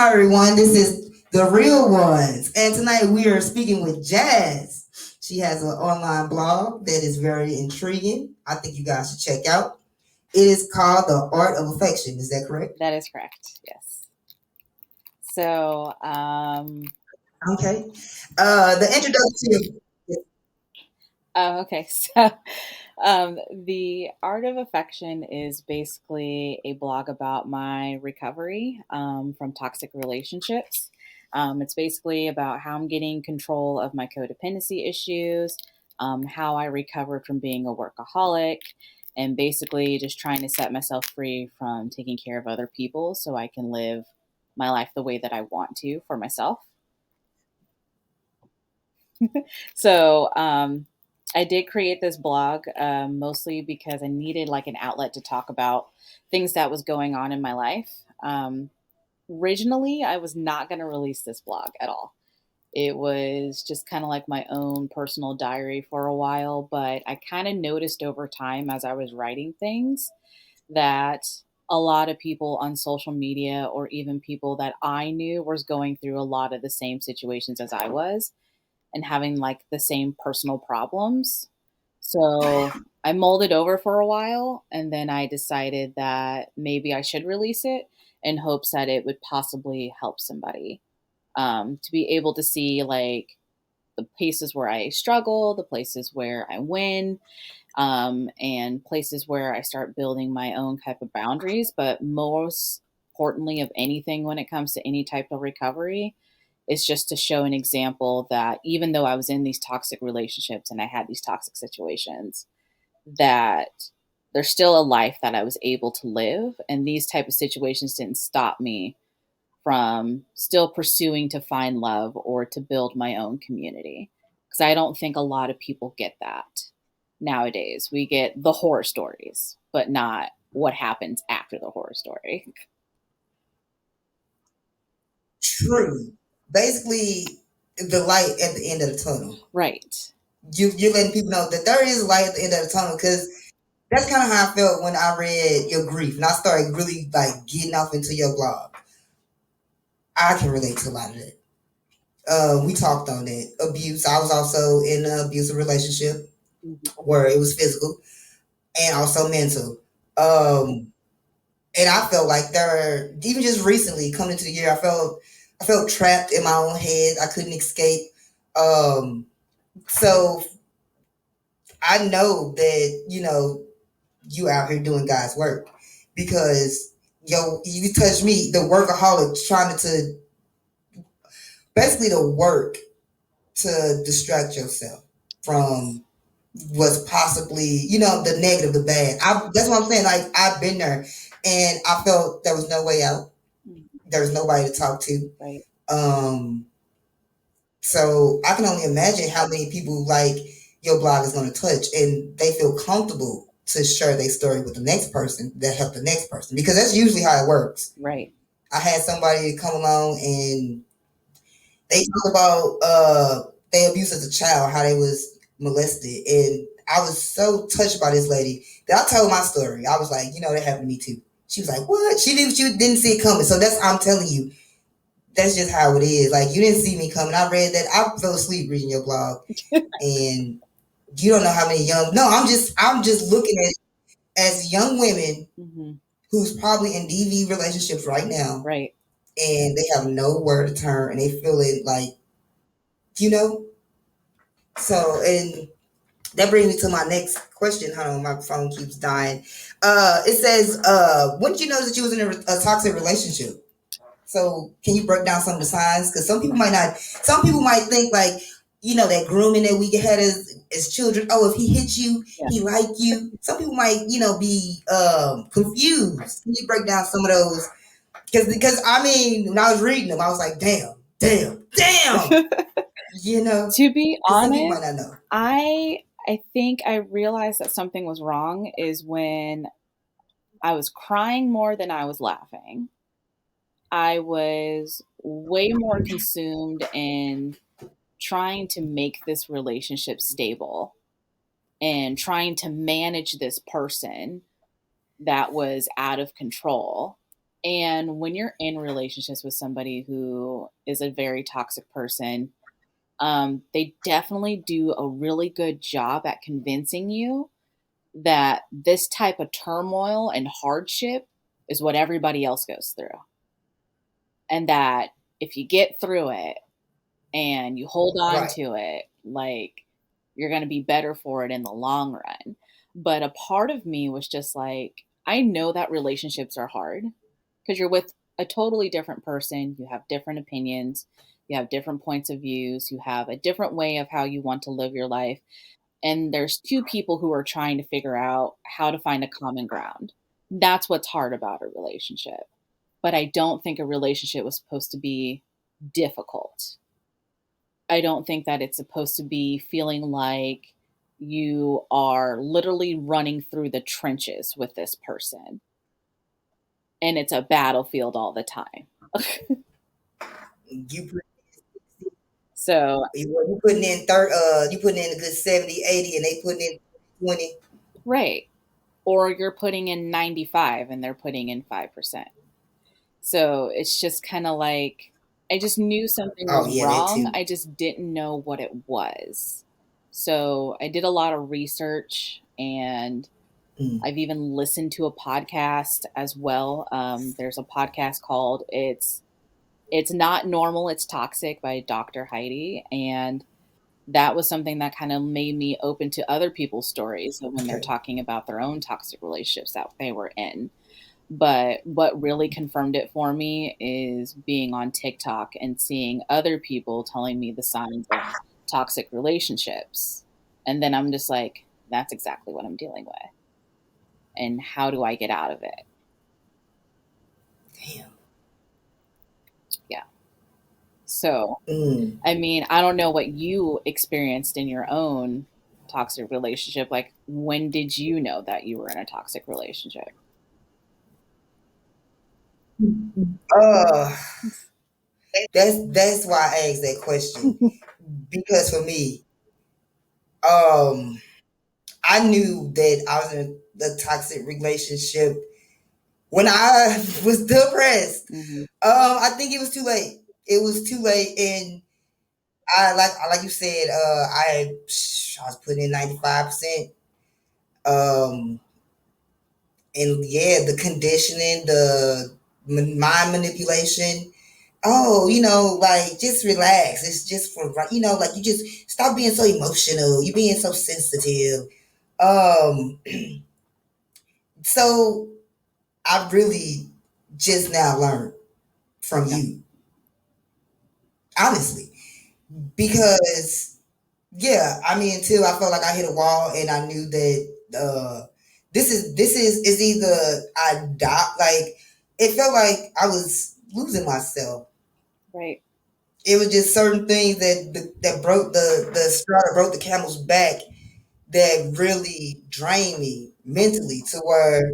Hi, everyone. This is The Real Ones. And tonight we are speaking with Jazz. She has an online blog that is very intriguing. I think you guys should check out. It is called The Art of Affection. Is that correct? That is correct. Yes. So, Okay. The introduction. okay. So, the Art of Affection is basically a blog about my recovery from toxic relationships. It's basically about how I'm getting control of my codependency issues, how I recovered from being a workaholic, and basically just trying to set myself free from taking care of other people so I can live my life the way that I want to for myself. So I did create this blog mostly because I needed like an outlet to talk about things that was going on in my life. Originally, I was not going to release this blog at all. It was just kind of like my own personal diary for a while, but I kind of noticed over time as I was writing things that a lot of people on social media or even people that I knew was going through a lot of the same situations as I was and having like the same personal problems. So I mulled it over for a while and then I decided that maybe I should release it in hopes that it would possibly help somebody to be able to see like the places where I struggle, the places where I win, and places where I start building my own type of boundaries. But most importantly, of anything when it comes to any type of recovery, is just to show an example that even though I was in these toxic relationships and I had these toxic situations, that there's still a life that I was able to live, and these type of situations didn't stop me from still pursuing to find love or to build my own community. Because I don't think a lot of people get that nowadays. We get the horror stories, but not what happens after the horror story. True. Basically, the light at the end of the tunnel. Right. You're letting people know that there is light at the end of the tunnel because that's kind of how I felt when I read your grief and I started really like getting off into your blog. I can relate to a lot of it. We talked on it. Abuse. I was also in an abusive relationship Mhm. where it was physical and also mental. Um, and I felt like there, even just recently coming into the year, I felt trapped in my own head. I couldn't escape. Um, so I know that you out here doing God's work because you touch me, the workaholic trying to basically the work to distract yourself Yes. from what's possibly, the negative, the bad. That's what I'm saying. Like I've been there and I felt there was no way out. Mhm. There was nobody to talk to. Right. Um, so I can only imagine how many people like your blog is going to touch and they feel comfortable to share their story with the next person that helped the next person because that's usually how it works. Right. I had somebody come along and they talk about they abuse as a child, how they was molested, and I was so touched by this lady that I told my story. I was like, that happened to me too. She was like, "What?" She didn't see it coming. So that's I'm telling you, that's just how it is. Like you didn't see me coming. I read that. I fell asleep reading your blog, and you don't know how many young. No, I'm just looking at as young women Hmm. who's probably in DV relationships right now, Right. and they have nowhere to turn, and they feel it like you know. So and that brings me to my next question. Hold on, my phone keeps dying. It says, when did you know that you was in a toxic relationship? So can you break down some of the signs? Because some people might not. Some people might think like, that grooming that we had as children. Oh, if he hit you, Yeah. he like you. Some people might, be confused. Can you break down some of those? Because I mean, when I was reading them, I was like, damn, damn, damn. To be Because some people might honest, not know. I think I realized that something was wrong is when I was crying more than I was laughing. I was way more consumed in trying to make this relationship stable and trying to manage this person that was out of control And when you're in relationships with somebody who is a very toxic person, they definitely do a really good job at convincing you that this type of turmoil and hardship is what everybody else goes through. And that if you get through it and you hold on Right. to it, like you're going to be better for it in the long run. But a part of me was just like, I know that relationships are hard because you're with a totally different person. You have different opinions, you have different points of views, you have a different way of how you want to live your life. And there's two people who are trying to figure out how to find a common ground. That's what's hard about a relationship. But I don't think a relationship was supposed to be difficult. I don't think that it's supposed to be feeling like you are literally running through the trenches with this person and it's a battlefield all the time. You put So, you putting in you putting in a good 70, 80, and they putting in 20. right. Or you're putting in 95 and they're putting in 5%. So it's just kind of like, I just knew something Oh was yeah, that wrong. too. I just didn't know what it was. So I did a lot of research and Mm. I've even listened to a podcast as well. There's a podcast called It's Not Normal, It's Toxic by Dr. Heidi. And that was something that kind of made me open to other people's stories of when they're Okay. talking about their own toxic relationships that they were in. But what really confirmed it for me is being on TikTok and seeing other people telling me the signs of toxic relationships. And then I'm just like, that's exactly what I'm dealing with. And how do I get out of it? Damn. Yeah. So, Mm. I mean, I don't know what you experienced in your own toxic relationship. Like, when did you know that you were in a toxic relationship? Uh, that's why I asked that question, because for me, um, I knew that I was in a toxic relationship when I was depressed. Hmm. I think it was too late. It was too late, and like you said, I was putting in 95%. Um, and yeah, the conditioning, the mind manipulation. Oh, like just relax. It's just for like you just stop being so emotional. You being so sensitive. Um, so I really just now learned from Yeah. you, honestly, because yeah, I mean, until I felt like I hit a wall and I knew that this is either I die. Like it felt like I was losing myself. Right. It was just certain things that broke the straw that broke the camel's back that really drained me mentally to where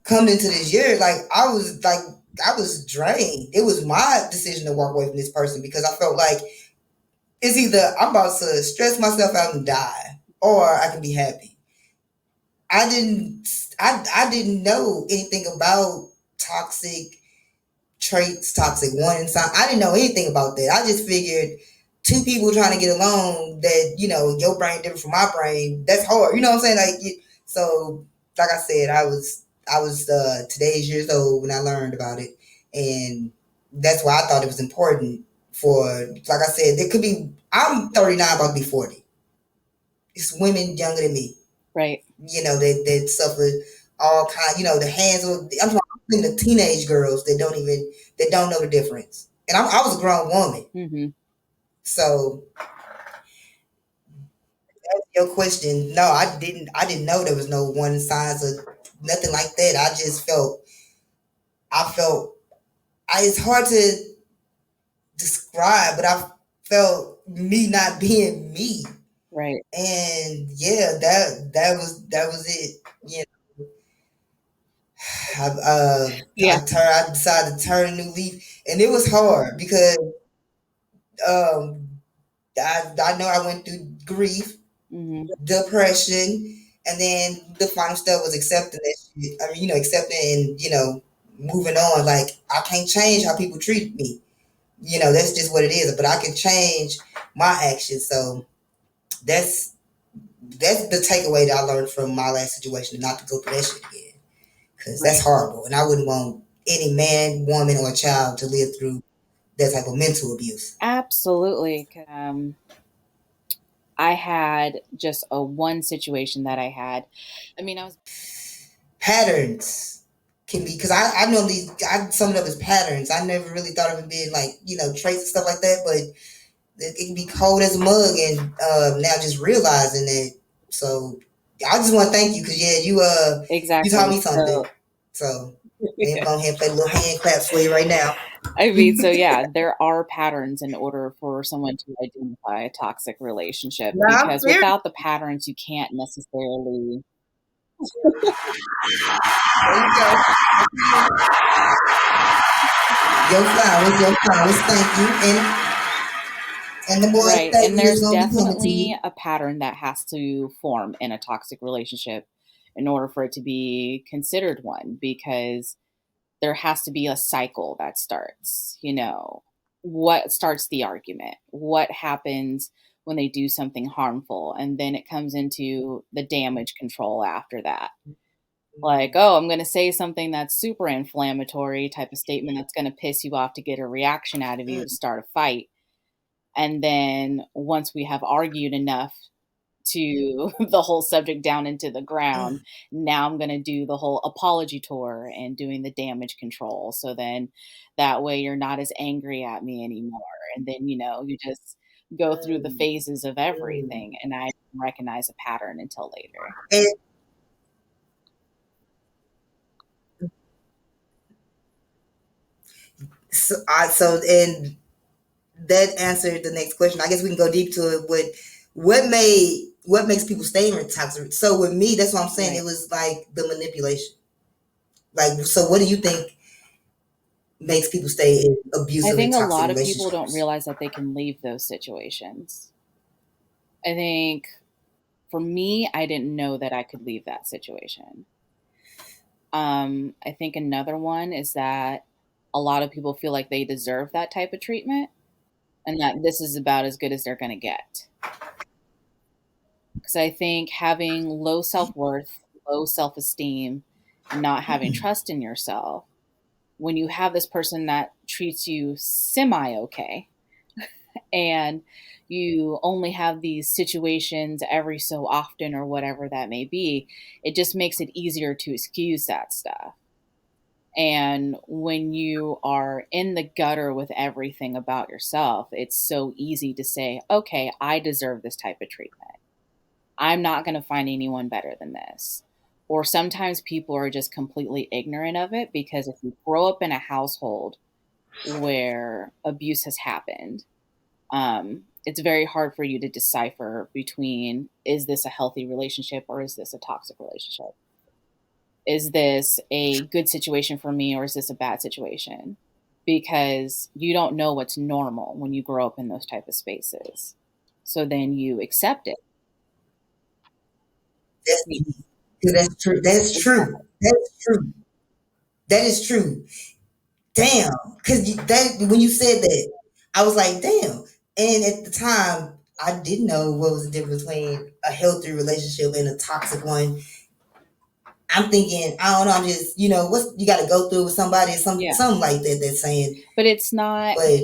coming into this year, I was drained. It was my decision to walk away from this person because I felt like it's either I'm about to stress myself out and die, or I can be happy. I didn't I didn't know anything about toxic traits, toxic warning sign. I didn't know anything about that. I just figured two people trying to get along that, your brain different from my brain, that's hard. You know what I'm saying? So like I said, I was today's years old when I learned about it. And that's why I thought it was important for, like I said, there could be, I'm 39, about to be 40. It's women younger than me, Right. that suffer all kind, the hands of, I'm talking the teenage girls that don't know the difference. And I was a grown woman. Hmm. So your question, no, I didn't know there was no one size or nothing like that. I felt, it's hard to describe, but I felt me not being me. Right. And yeah, that was it. Yeah. I decided to turn a new leaf, and it was hard because um, I know I went through grief, Hmm. depression, and then the final step was accepting that shit. I mean, accepting and moving on. Like, I can't change how people treat me. That's just what it is. But I can change my actions. So that's that's the takeaway that I learned from my last situation, not to go through that shit again. Because that's Right. horrible. And I wouldn't want any man, woman, or child to live through that type of mental abuse. Absolutely. I had just a one situation that I had. I mean, I was Patterns can be, because I normally I sum it up as patterns. I never really thought of it being like, traits and stuff like that, but it can be cold as a mug, and now just realizing it. So I just want to thank you, because yeah, you taught exactly. me something. So, So I'm going to go ahead and play a little hand claps for you right now. I mean, so yeah, there are patterns in order for someone to identify a toxic relationship Nah, I'm because serious. without the patterns, you can't necessarily. There you go. Your flowers, thank you. And the more Right. thank And you is there's going to be coming to definitely you. a pattern that has to form in a toxic relationship in order for it to be considered one because there has to be a cycle that starts, what starts the argument, what happens when they do something harmful, and then it comes into the damage control after that. Like, oh, I'm going to say something that's super inflammatory type of statement that's going to piss you off to get a reaction out of you to Mm, start a fight. And then once we have argued enough to the whole subject down into the ground, mm, now I'm going to do the whole apology tour and doing the damage control. So then that way you're not as angry at me anymore. And then, you just go through the mm, phases of mm. everything. And I didn't recognize a pattern until later. And and that answered the next question. I guess we can go deep to it. What makes people stay in toxic? So with me, that's what I'm saying. It Right. was like the manipulation. Like, so what do you think makes people stay in I abusive and think a toxic lot of people don't relationships? realize that they can leave those situations. I think for me, I didn't know that I could leave that situation. I think another one is that a lot of people feel like they deserve that type of treatment and that this is about as good as they're going to get. Because I think having low self worth, low self esteem, and not having trust in yourself, when you have this person that treats you semi okay, and you only have these situations every so often or whatever that may be, it just makes it easier to excuse that stuff. And when you are in the gutter with everything about yourself, it's so easy to say, okay, I deserve this type of treatment. I'm not going to find anyone better than this. Or sometimes people are just completely ignorant of it because if you grow up in a household where abuse has happened, it's very hard for you to decipher between is this a healthy relationship or is this a toxic relationship? Is this a good situation for me or is this a bad situation? Because you don't know what's normal when you grow up in those type of spaces. So then you accept it. That's deep. 'Cause that's true. That's true. Exactly. That's true. That is true. Damn. Because that when you said that, I was like, damn. And at the time, I didn't know what was the difference between a healthy relationship and a toxic one. I'm thinking, I don't know. I'm just, what you got to go through with somebody, Yeah. something like that. That's saying, But it's not but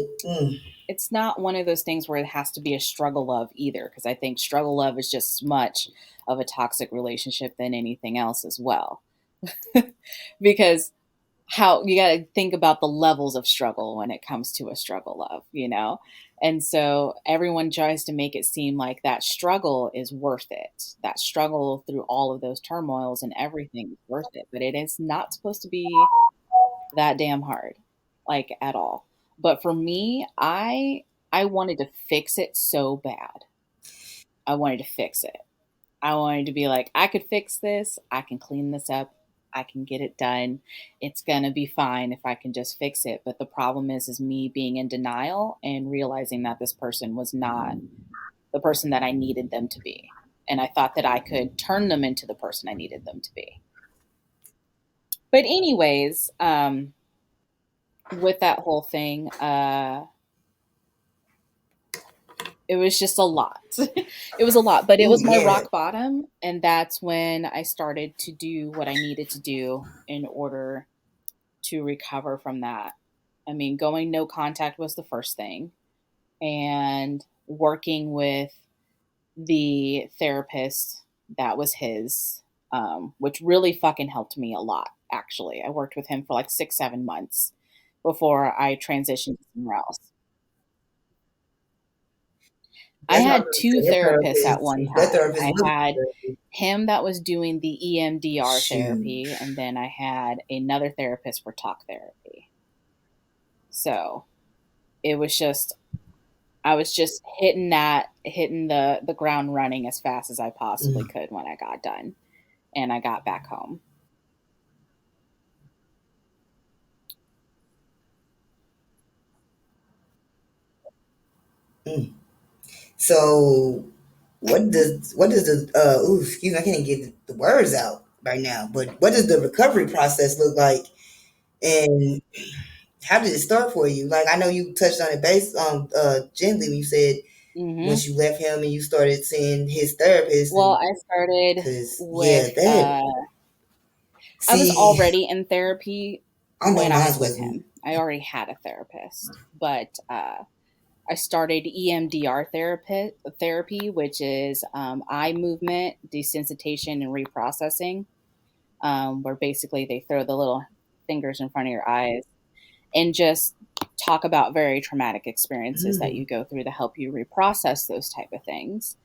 it's not one of those things where it has to be a struggle love either because I think struggle love is just as much of a toxic relationship than anything else as well. Because how you got to think about the levels of struggle when it comes to a struggle love. And so everyone tries to make it seem like that struggle is worth it, that struggle through all of those turmoils and everything is worth it, but it is not supposed to be that damn hard, like at all. But for me, I wanted to fix it so bad. I wanted to fix it. I wanted to be like, I could fix this. I can clean this up. I can get it done. It's going to be fine if I can just fix it. But the problem is me being in denial and realizing that this person was not the person that I needed them to be. And I thought that I could turn them into the person I needed them to be. But anyways, with that whole thing, it was just a lot. It was a lot, but it Ooh, was my yeah. rock bottom, and that's when I started to do what I needed to do in order to recover from that. I mean, going no contact was the first thing, and working with the therapist that was his, which really fucking helped me a lot. Actually, I worked with him for like 6, 7 months before I transitioned to somewhere else. I That's what I had was two gonna say. therapists at one That time. therapist I looked had good. him that was doing the EMDR Shoot. therapy, and then I had another therapist for talk therapy. So it was just, I was just hitting the ground running as fast as I possibly Mm, could when I got done and I got back home. mm. So what does the ooh, excuse me, I can't get the words out right now, but what does the recovery process look like, and how did it start for you? Like, I know you touched on it based gently when you said Hmm. once you left him and you started seeing his therapist, Well, and I started because yeah, with, that I was see, already in therapy I know when I mine was with wasn't. him. I already had a therapist, but I started EMDR therapy, which is eye movement desensitization and reprocessing, where basically they throw the little fingers in front of your eyes and just talk about very traumatic experiences that Mm, you go through to help you reprocess those type of things.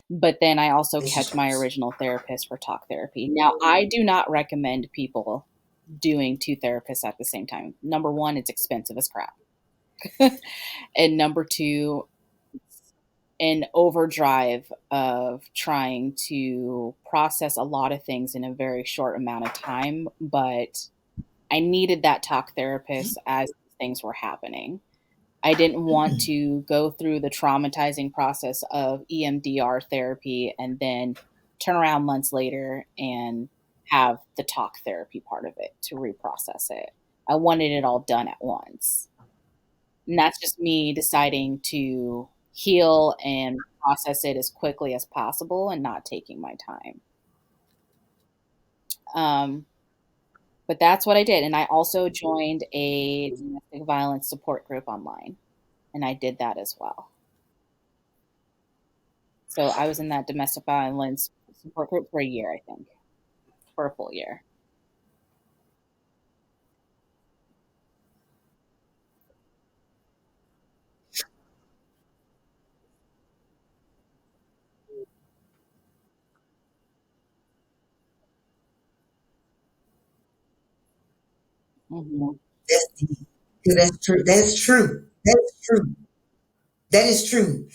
But then I also kept my relationships. original therapist for talk therapy. Now, I do not recommend people doing two therapists at the same time. Number one, it's expensive as crap. And number two, an overdrive of trying to process a lot of things in a very short amount of time. But I needed that talk therapist as things were happening. I didn't want Mm, to go through the traumatizing process of EMDR therapy and then turn around months later and have the talk therapy part of it to reprocess it. I wanted it all done at once. And that's just me deciding to heal and process it as quickly as possible and not taking my time. Um, but that's what I did. And I also joined a domestic violence support group online, and I did that as well. So I was in that domestic violence support group for a year, I think, for a full year. Hmm. that's deep. 'Cause that's true. That's true. That's true. That is true.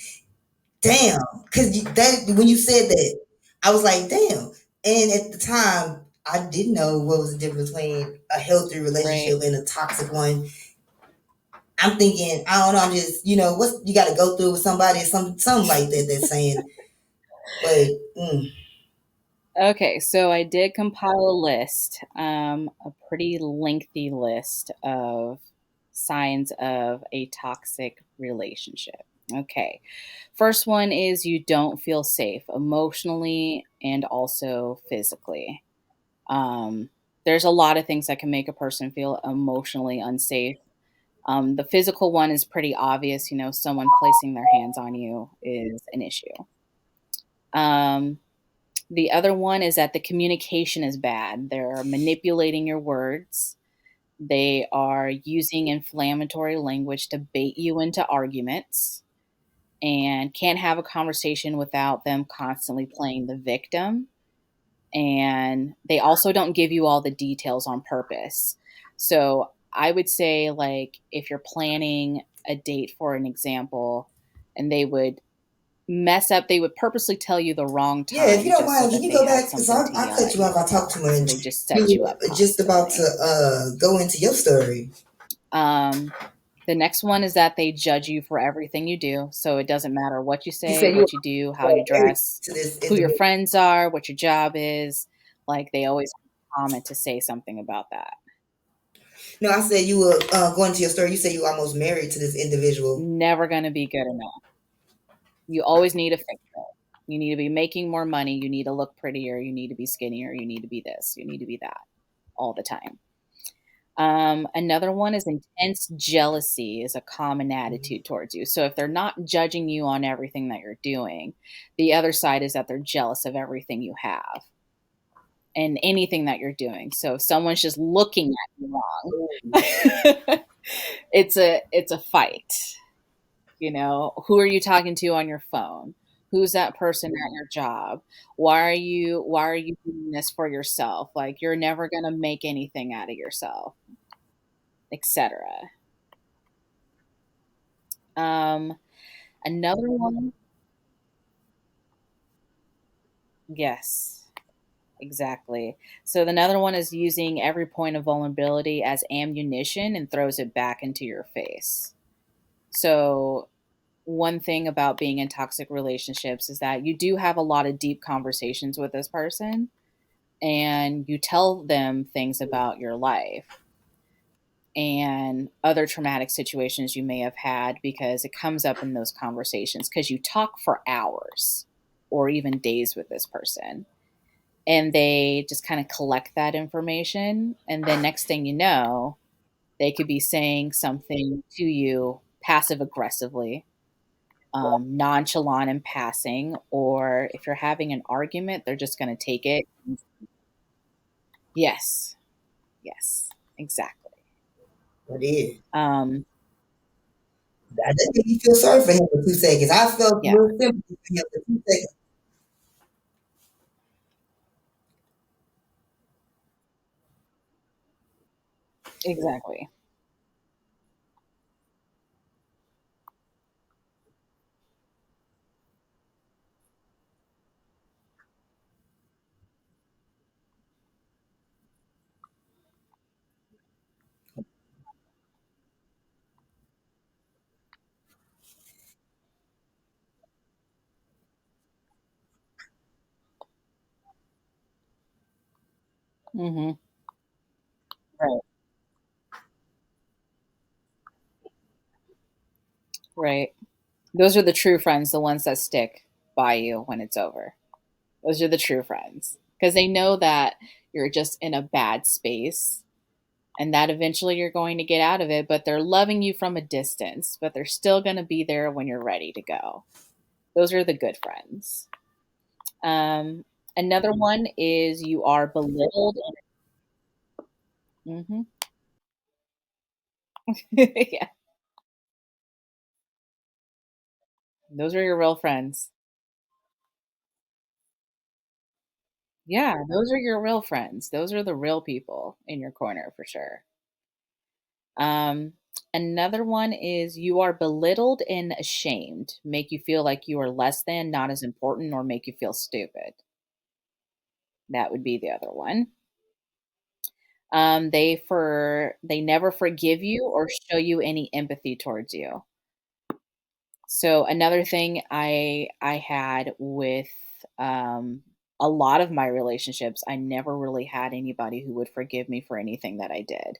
Damn, because that when you said that, I was like, damn. And at the time, I didn't know what was the difference between a healthy Right. relationship and a toxic one. I'm thinking, I don't know, I'm just, what you got to go through with somebody, something like that. That's saying, but Okay, so I did compile a list, a pretty lengthy list of signs of a toxic relationship. Okay, first one is you don't feel safe emotionally and also physically. Um, there's a lot of things that can make a person feel emotionally unsafe. The physical one is pretty obvious. Someone placing their hands on you is an issue. Um, the other one is that the communication is bad. They're manipulating your words. They are using inflammatory language to bait you into arguments and can't have a conversation without them constantly playing the victim. And they also don't give you all the details on purpose. So I would say, like, if you're planning a date, for an example, and they would purposely tell you the wrong yeah, if you time don't just so mind, can that you they go had back? Because something to I yell cut at you you off. I talked about. too So much. they just You set you up were just about to constantly. go into your story. Um, the next one is that they judge you for everything you do. So it doesn't matter what you You say, said you what you do, how were you married dress, to this who your individual. friends are, what your job is. Like they always. comment to say something about that. No, I said you were going to your story. You said you were almost married to this individual. Never going to be good enough. You always need to fix it. You need to be making more money. You need to look prettier. You need to be skinnier. You need to be this. You need to be that all the time. Another one is intense jealousy is a common Mhm. attitude towards you. So if they're not judging you on everything that you're doing, the other side is that they're jealous of everything you have and anything that you're doing. So if someone's just looking at you wrong, it's a fight. Who are you talking to on your phone? Who's that person at your job? Why are you doing this for yourself? Like you're never going to make anything out of yourself, etc. Um another one, yes, exactly. So another one is using every point of vulnerability as ammunition and throws it back into your face. So one thing about being in toxic relationships is that you do have a lot of deep conversations with this person and you tell them things about your life and other traumatic situations you may have had because it comes up in those conversations because you talk for hours or even days with this person and they just kind of collect that information and then next thing you know they could be saying something to you passive aggressively, nonchalant in passing, or if you're having an argument they're just going to take it. Yes, yes, exactly. I did. um I didn't make you feel sorry for him for 2 seconds. I felt a yeah, little sympathy for him for 2 seconds. exactly. Hmm. Right. Right. Those are the true friends, the ones that stick by you when it's over. Those are the true friends because they know that you're just in a bad space and that eventually you're going to get out of it, but they're loving you from a distance, but they're still going to be there when you're ready to go. Those are the good friends. Um, Another one is you are belittled. Hmm. Yeah, those are your real friends. Yeah, those are your real friends. Those are the real people in your corner for sure. Um, Another one is you are belittled and ashamed, make you feel like you are less than, not as important, or make you feel stupid. That would be the other one. They never forgive you or show you any empathy towards you. So another thing I had with a lot of my relationships, I never really had anybody who would forgive me for anything that I did.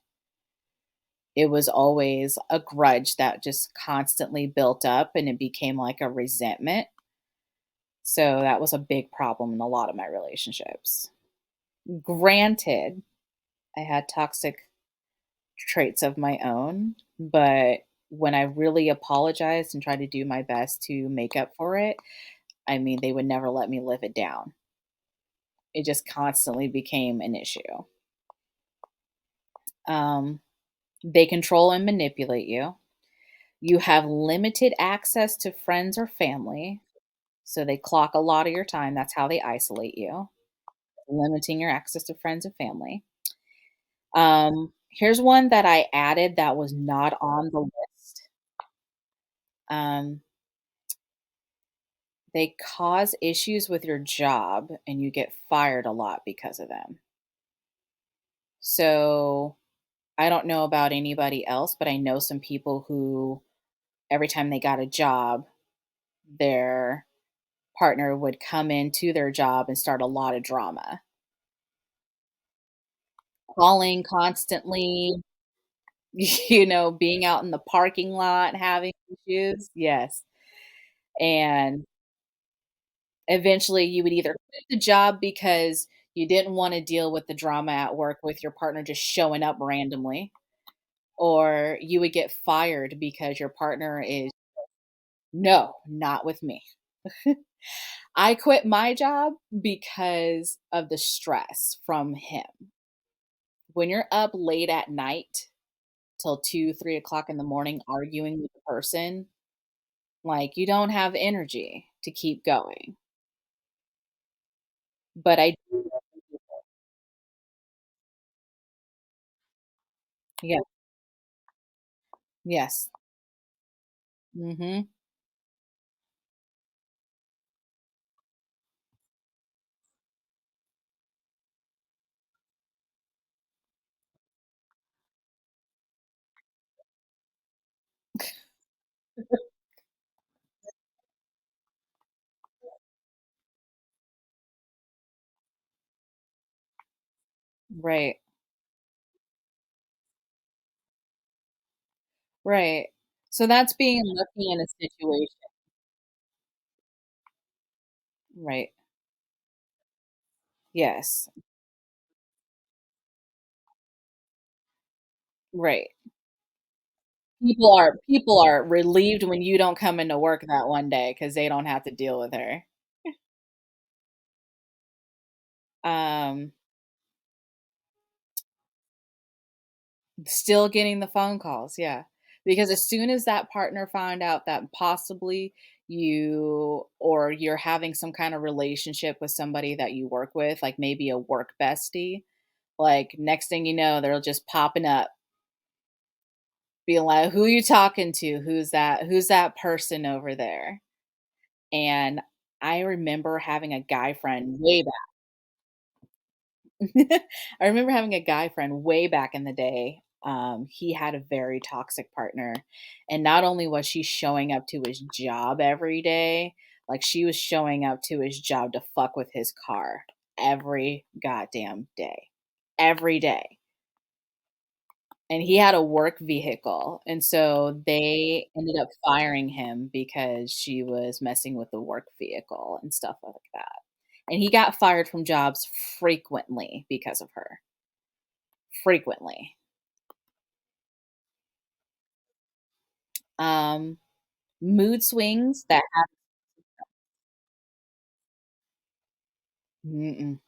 It was always a grudge that just constantly built up and it became like a resentment. So that was a big problem in a lot of my relationships. Granted, I had toxic traits of my own, but when I really apologized and tried to do my best to make up for it, I mean, they would never let me live it down. It just constantly became an issue. Um, they control and manipulate you. You have limited access to friends or family. So they clock a lot of your time. That's how they isolate you, limiting your access to friends and family. Here's one that I added that was not on the list. Um, they cause issues with your job and you get fired a lot because of them. So I don't know about anybody else, but I know some people who every time they got a job, their partner would come into their job and start a lot of drama. falling constantly, being out in the parking lot having issues. Yes, and eventually you would either quit the job because you didn't wanna deal with the drama at work with your partner just showing up randomly, or you would get fired because your partner is, "No, not with me." I quit my job because of the stress from him. When you're up late at night till 2, 3 o'clock in the morning arguing with the person, like, you don't have energy to keep going. But I do. Yeah, yes. Mhm. Right, right. So that's being lucky in a situation. Right. Yes. Right. People are relieved when you don't come into work that one day because they don't have to deal with her. Um, Still getting the phone calls, yeah. Because as soon as that partner found out that possibly you're having some kind of relationship with somebody that you work with, like maybe a work bestie, like next thing you know, they're just popping up, being like, "Who you talking to? Who's that person over there?" And I remember having a guy friend way back. I remember having a guy friend way back in the day. He had a very toxic partner. And not only was she showing up to his job every day, like she was showing up to his job to fuck with his car every goddamn day. Every day. And he had a work vehicle. And so they ended up firing him because she was messing with the work vehicle and stuff like that. And he got fired from jobs frequently because of her. Frequently. Um, Mood swings that have. Mm-mm,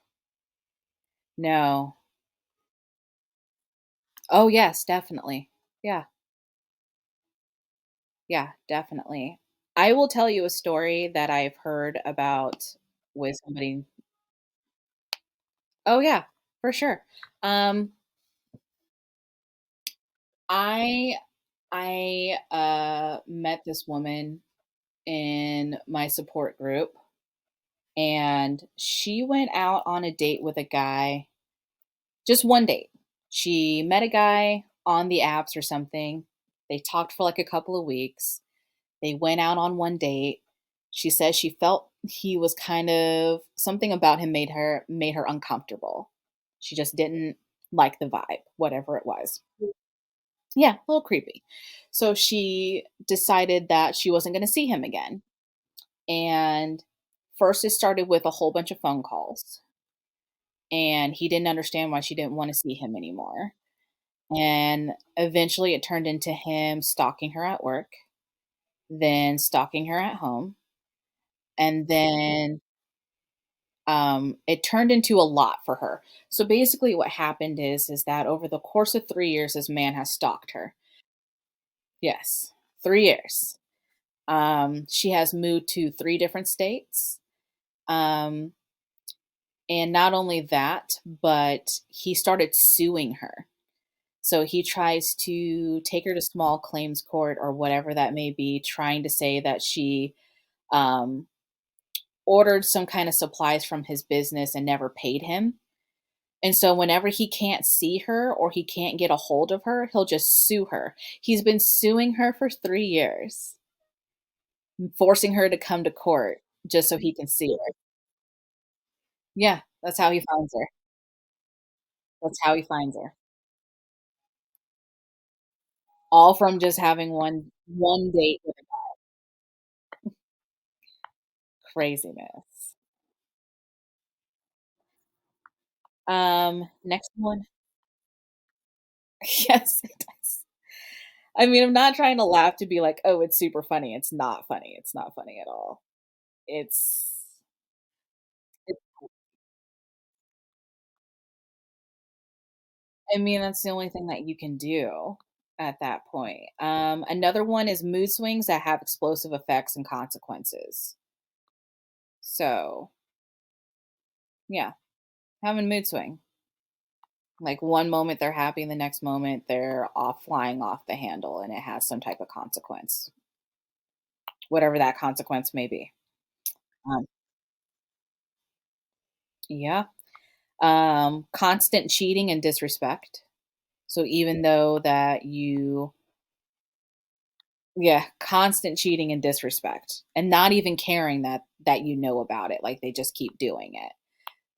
no. Oh, yes, definitely. Yeah, yeah, definitely. I will tell you a story that I've heard about with somebody. Oh, yeah, for sure. Um, I I met this woman in my support group, and she went out on a date with a guy. Just one date. She met a guy on the apps or something. They talked for like a couple of weeks. They went out on one date. She says she felt he was kind of something about him made her uncomfortable. She just didn't like the vibe, whatever it was. Yeah, a little creepy. So she decided that she wasn't going to see him again. And first it started with a whole bunch of phone calls, and he didn't understand why she didn't want to see him anymore. And eventually it turned into him stalking her at work, then stalking her at home. And then it turned into a lot for her. So basically what happened is that over the course of 3 years, this man has stalked her. Yes, 3 years. She has moved to 3 different states. Um, and not only that, but he started suing her. So he tries to take her to small claims court or whatever that may be, trying to say that she um, ordered some kind of supplies from his business and never paid him. And so whenever he can't see her or he can't get a hold of her, he'll just sue her. He's been suing her for 3 years, forcing her to come to court just so he can see her. Yeah, that's how he finds her. That's how he finds her. All from just having one date with craziness. Next one. Yes, it does. I mean, I'm not trying to laugh to be like, "Oh, it's super funny." It's not funny. It's not funny at all. It's it I mean, that's the only thing that you can do at that point. Another one is mood swings that have explosive effects and consequences. So, yeah, having mood swing. Like one moment they're happy, and the next moment they're off flying off the handle, and it has some type of consequence, whatever that consequence may be. Um, yeah. Constant cheating and disrespect. So even though that you yeah, constant cheating and disrespect, and not even caring that you know about it, like, they just keep doing it.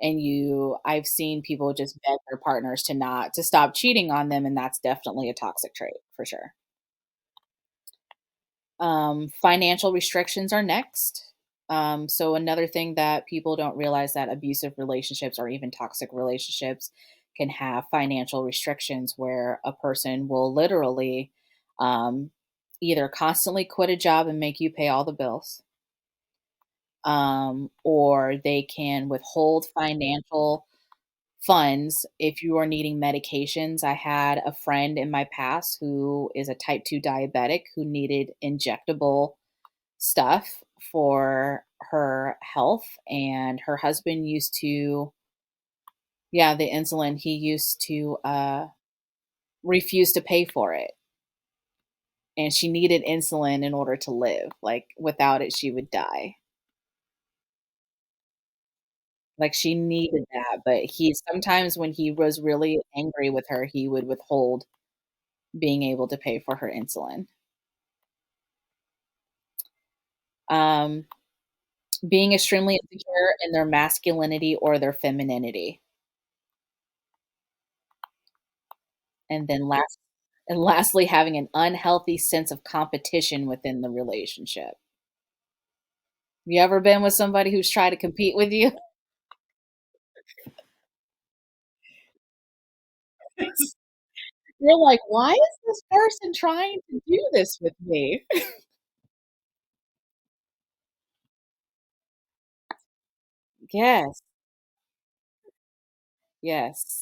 And I've seen people just beg their partners to stop cheating on them, and that's definitely a toxic trait for sure. Financial restrictions are next. So another thing that people don't realize that abusive relationships or even toxic relationships can have financial restrictions where a person will literally um, either constantly quit a job and make you pay all the bills, or they can withhold financial funds if you are needing medications. I had a friend in my past who is a type 2 diabetic who needed injectable stuff for her health, and her husband used to yeah, the insulin, he used to, refuse to pay for it, and she needed insulin in order to live, like, without it, she would die. Like, she needed that, but he sometimes when he was really angry with her, he would withhold being able to pay for her insulin. Um, Being extremely insecure in their masculinity or their femininity. And then lastly, having an unhealthy sense of competition within the relationship. You ever been with somebody who's tried to compete with you? You're like, "Why is this person trying to do this with me?" Yes, yes.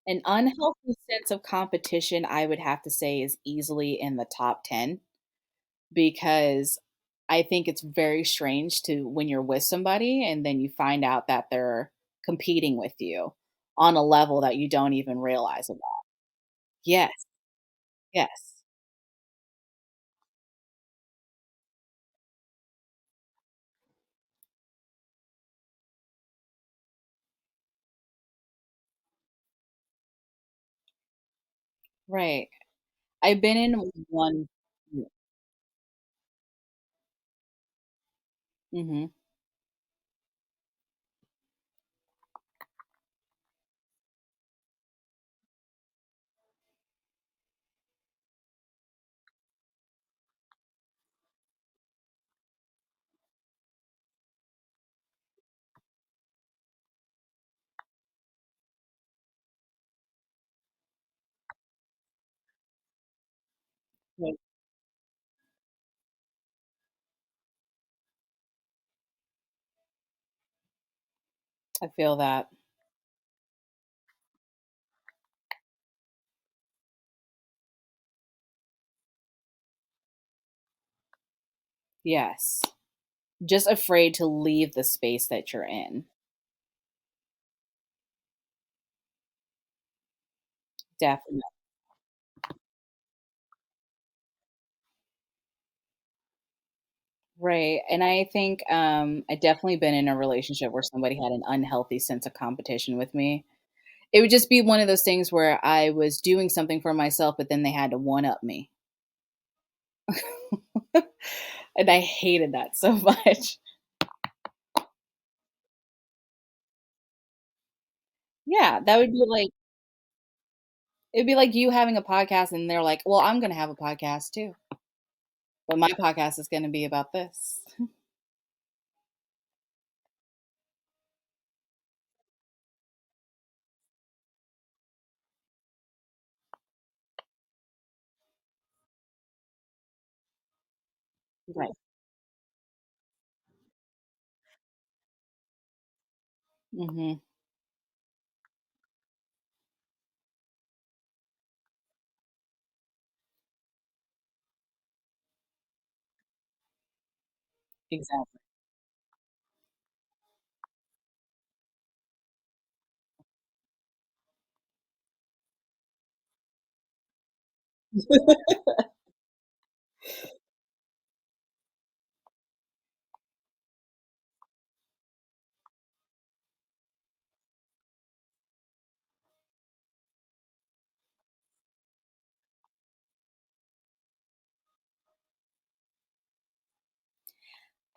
An unhealthy sense of competition, I would have to say, is easily in the top 10 because I think it's very strange to when you're with somebody and then you find out that they're competing with you on a level that you don't even realize about. Yes, yes. Right. I've been in one. Mhm. Right. I feel that. Yes. Just afraid to leave the space that you're in. Definitely. Right, and I think, I definitely been in a relationship where somebody had an unhealthy sense of competition with me. It would just be one of those things where I was doing something for myself, but then they had to one up me. And I hated that so much. Yeah, that would be like It'd be like you having a podcast and they're like, "Well, I'm gonna have a podcast too, but my podcast is gonna be about this." Right. Mhm. Exactly.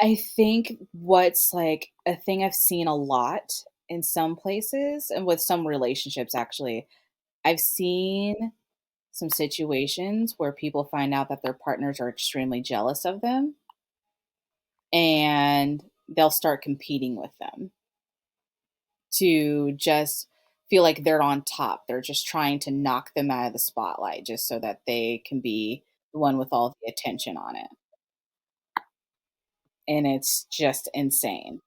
I think what's, like, a thing I've seen a lot in some places and with some relationships, actually, I've seen some situations where people find out that their partners are extremely jealous of them, and they'll start competing with them to just feel like they're on top. They're just trying to knock them out of the spotlight just so that they can be the one with all the attention on it, and it's just insane.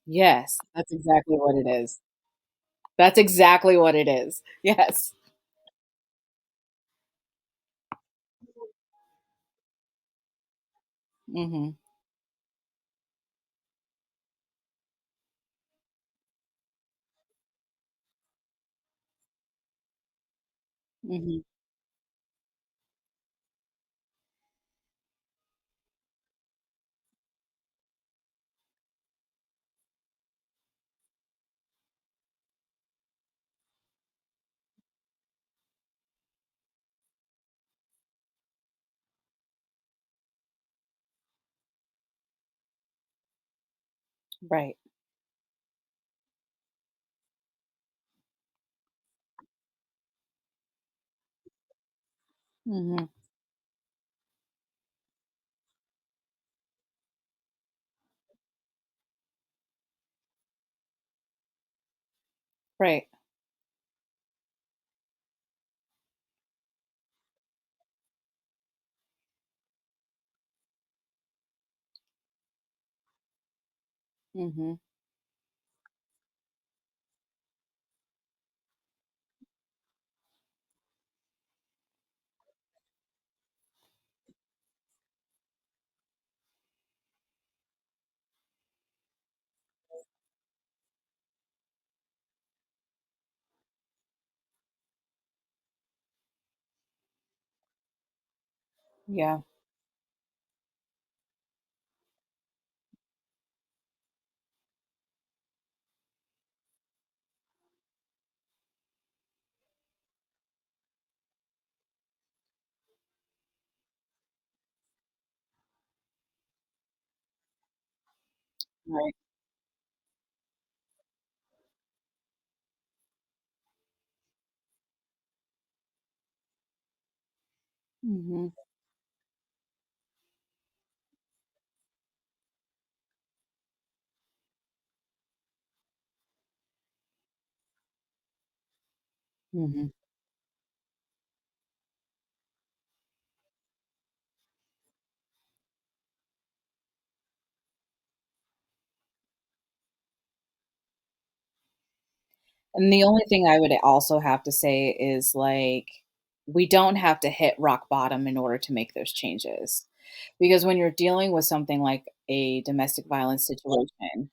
Yes, that's exactly what it is. That's exactly what it is. Yes. Mhm. Mhm. Right. Mhm. Right. Mhm. Yeah. Right. Mhm. Mhm. And the only thing I would also have to say is, like, we don't have to hit rock bottom in order to make those changes. Because when you're dealing with something like a domestic violence situation,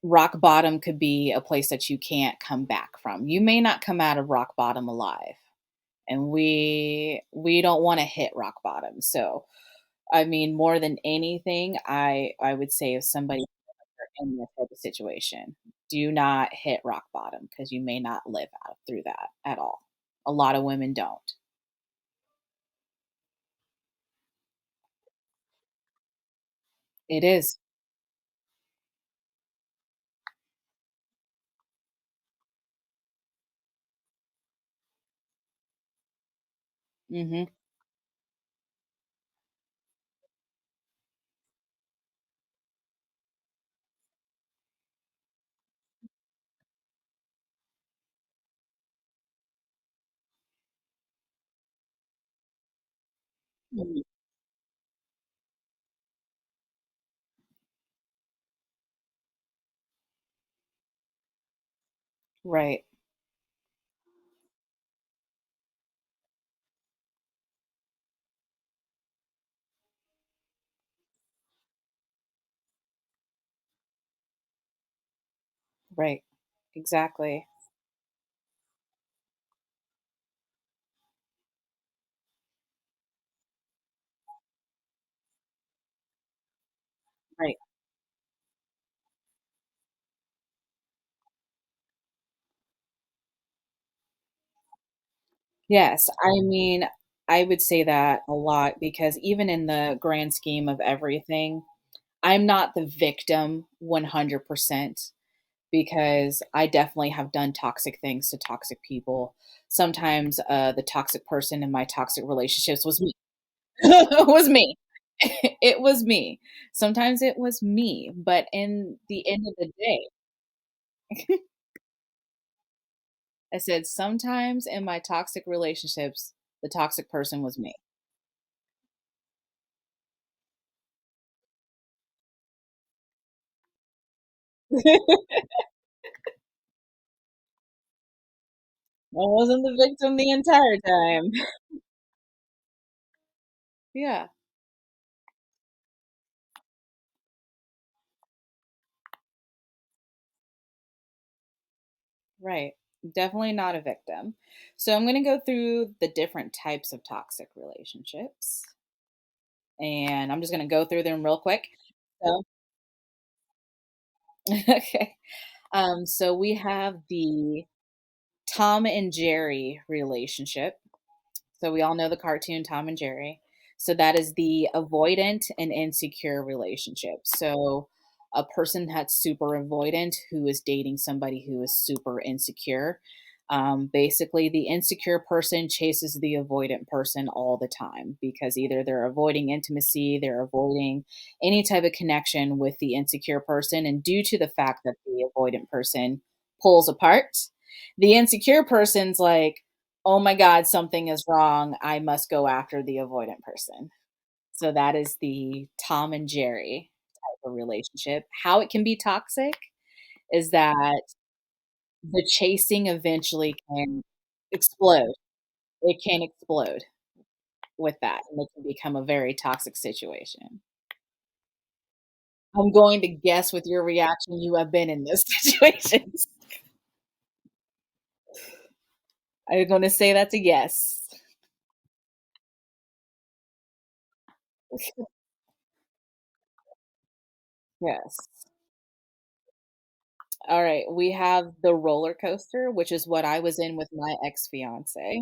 rock bottom could be a place that you can't come back from. You may not come out of rock bottom alive, and we don't wanna hit rock bottom. So, I mean, more than anything, I would say if somebody in that type of situation. Do not hit rock bottom because you may not live out through that at all. A lot of women don't. It is. Mhm. Mhm. Right, right. Exactly. Right. Yes, I mean, I would say that a lot because even in the grand scheme of everything, I'm not the victim 100% because I definitely have done toxic things to toxic people. Sometimes, the toxic person in my toxic relationships was me. Was me. It was me. Sometimes it was me, but in the end of the day, I said, "Sometimes in my toxic relationships, the toxic person was me." I wasn't the victim the entire time. Yeah, right. Definitely not a victim. So I'm gonna go through the different types of toxic relationships, and I'm just gonna go through them real quick. So okay. So we have the Tom and Jerry relationship. So we all know the cartoon Tom and Jerry. So that is the avoidant and insecure relationship. So a person that's super avoidant who is dating somebody who is super insecure. Basically, the insecure person chases the avoidant person all the time because either they're avoiding intimacy, they're avoiding any type of connection with the insecure person. And due to the fact that the avoidant person pulls apart, the insecure person's like, oh my God, something is wrong. I must go after the avoidant person. So that is the Tom and Jerry type of relationship. How it can be toxic is that the chasing eventually can explode. It can explode with that, and it can become a very toxic situation. I'm going to guess with your reaction you have been in those situations. I'm gonna say that's a yes. Yes. All right, we have the roller coaster, which is what I was in with my ex-fiance,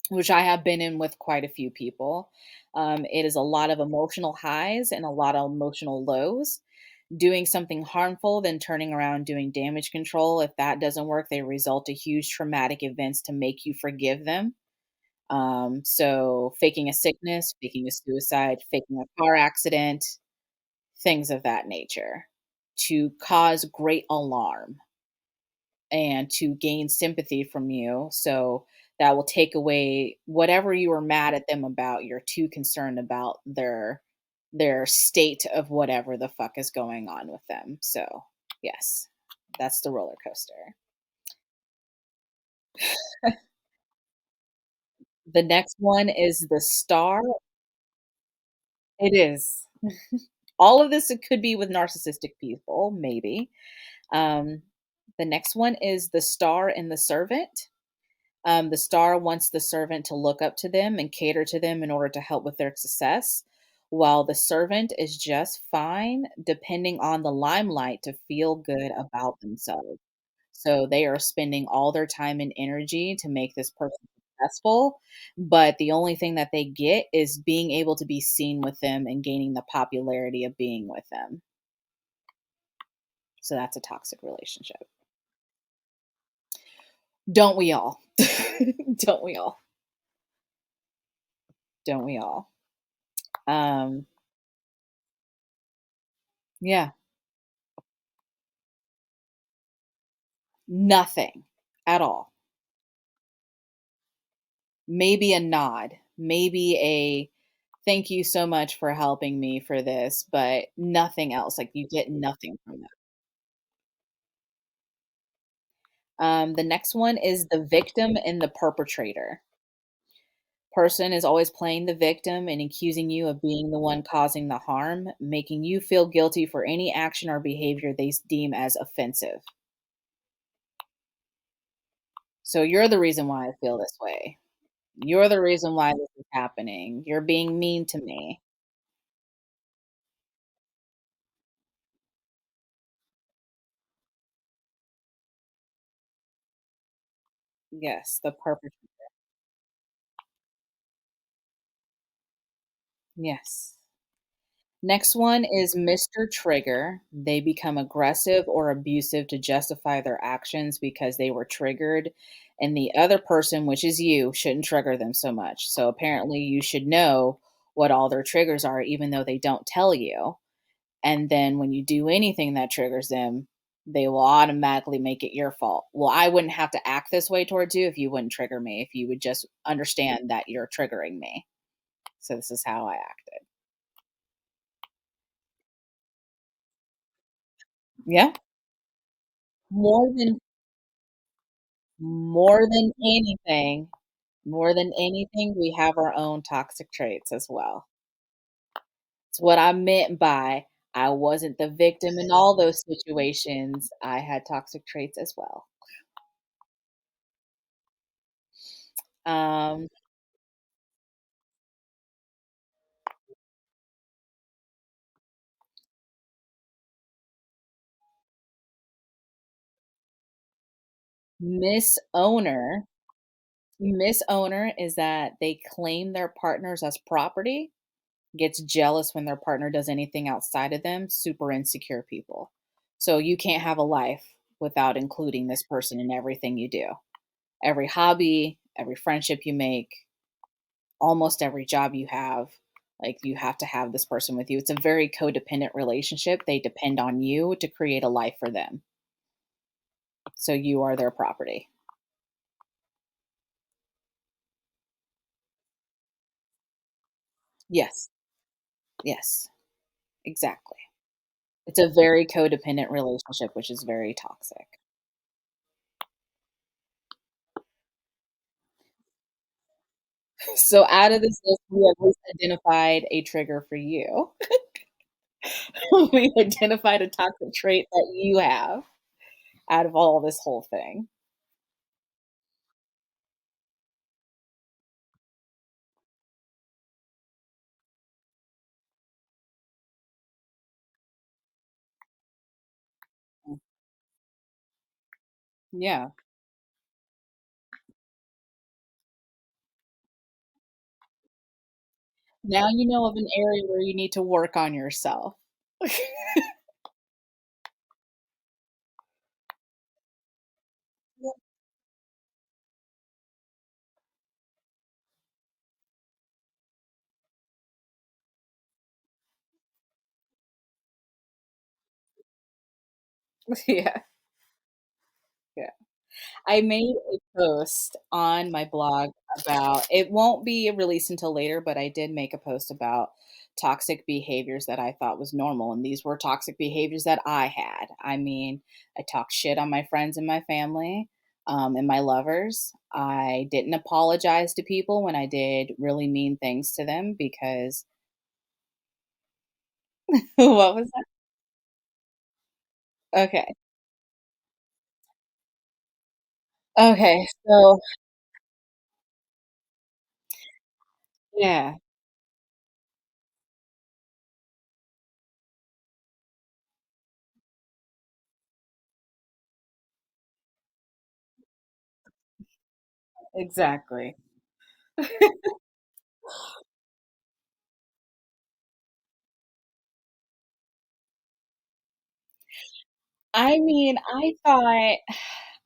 which I have been in with quite a few people. It is a lot of emotional highs and a lot of emotional lows. Doing something harmful, then turning around doing damage control. If that doesn't work, they result to huge traumatic events to make you forgive them. So faking a sickness, faking a suicide, faking a car accident, things of that nature to cause great alarm and to gain sympathy from you. So that will take away whatever you were mad at them about. You're too concerned about their state of whatever the fuck is going on with them. So, yes, that's the roller coaster. The next one is the star. It is. All of this it could be with narcissistic people, maybe. Um, the next one is the star and the servant. The star wants the servant to look up to them and cater to them in order to help with their success, while the servant is just fine, depending on the limelight to feel good about themselves. So they are spending all their time and energy to make this person successful, but the only thing that they get is being able to be seen with them and gaining the popularity of being with them. So that's a toxic relationship. Don't we all? Don't we all? Don't we all? Um, yeah, nothing at all. Maybe a nod, maybe a thank you so much for helping me for this, but nothing else. Like you get nothing from that. The next one is the victim and the perpetrator. Person is always playing the victim and accusing you of being the one causing the harm, making you feel guilty for any action or behavior they deem as offensive. So you're the reason why I feel this way. You're the reason why this is happening. You're being mean to me. Yes, the perpetrator. Yes. Next one is Mr. Trigger. They become aggressive or abusive to justify their actions because they were triggered, and the other person, which is you, shouldn't trigger them so much. So apparently, you should know what all their triggers are, even though they don't tell you. And then when you do anything that triggers them, they will automatically make it your fault. Well, I wouldn't have to act this way towards you if you wouldn't trigger me, if you would just understand that you're triggering me. So this is how I acted. Yeah. More than more than anything, we have our own toxic traits as well. It's what I meant by I wasn't the victim in all those situations. I had toxic traits as well. Um, misowner misowner is that they claim their partners as property, gets jealous when their partner does anything outside of them, super insecure people. So you can't have a life without including this person in everything you do. Every hobby, every friendship you make, almost every job you have, like you have to have this person with you. It's a very codependent relationship. They depend on you to create a life for them. So you are their property. Yes. Yes. Exactly. It's a very codependent relationship, which is very toxic. So out of this list, we at least identified a trigger for you. We identified a toxic trait that you have out of all this whole thing. Yeah. Now you know of an area where you need to work on yourself. Yeah, yeah. I made a post on my blog about it won't be released until later, but I did make a post about toxic behaviors that I thought was normal, and these were toxic behaviors that I had. I mean, I talked shit on my friends and my family, and my lovers. I didn't apologize to people when I did really mean things to them because what was that? Okay. Okay, so yeah. Exactly. I mean, I thought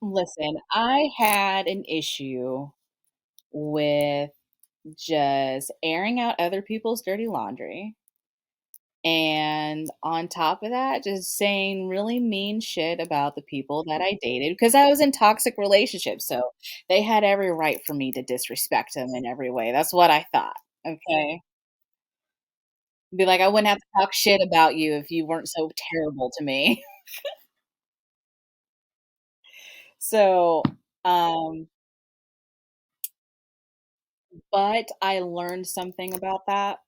listen, I had an issue with just airing out other people's dirty laundry, and on top of that, just saying really mean shit about the people that I dated because I was in toxic relationships, so they had every right for me to disrespect them in every way. That's what I thought, okay? Be like, "I wouldn't have to talk shit about you if you weren't so terrible to me." So, um, but I learned something about that.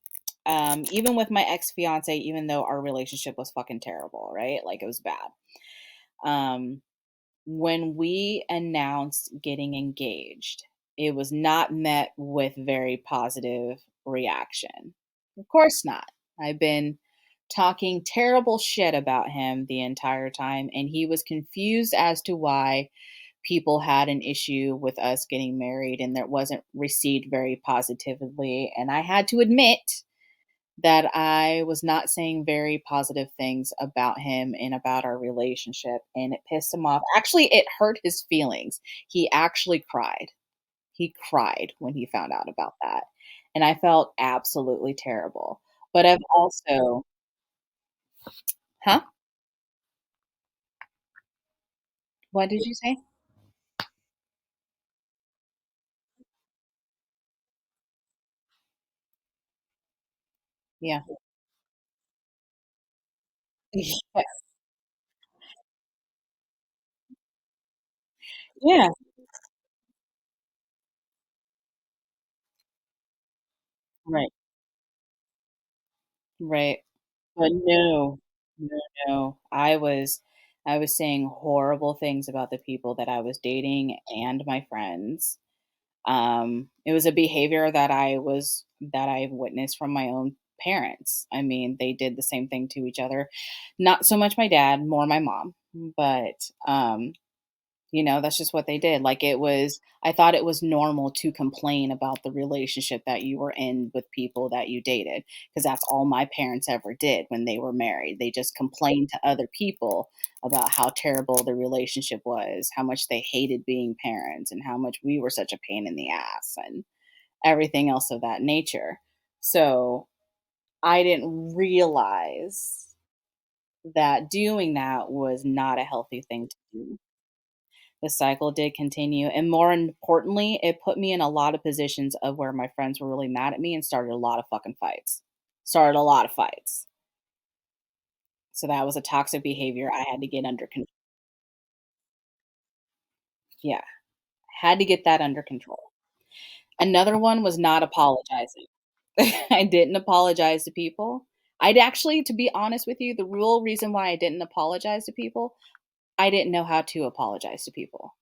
Even with my ex-fiance, even though our relationship was fucking terrible, right? Like, it was bad. Um, when we announced getting engaged, it was not met with very positive reaction. Of course not. I've been talking terrible shit about him the entire time, and he was confused as to why people had an issue with us getting married and that wasn't received very positively. And I had to admit that I was not saying very positive things about him and about our relationship, and it pissed him off. Actually, it hurt his feelings. He actually cried. He cried when he found out about that, and I felt absolutely terrible. But I've also Huh? What did you say? Yeah. Yeah. Yeah, right, right. But no, no, no. I was saying horrible things about the people that I was dating and my friends. It was a behavior that I witnessed from my own parents. I mean, they did the same thing to each other. Not so much my dad, more my mom, but that's just what they did. Like I thought it was normal to complain about the relationship that you were in with people that you dated because that's all my parents ever did when they were married. They just complained to other people about how terrible the relationship was, how much they hated being parents, and how much we were such a pain in the ass and everything else of that nature. So I didn't realize that doing that was not a healthy thing to do. The cycle did continue, and more importantly, it put me in a lot of positions of where my friends were really mad at me and started a lot of fucking fights. Started a lot of fights. So that was a toxic behavior I had to get under control. Yeah, had to get that under control. Another one was not apologizing. I didn't apologize to people. I'd actually, to be honest with you, the real reason why I didn't apologize to people, I didn't know how to apologize to people.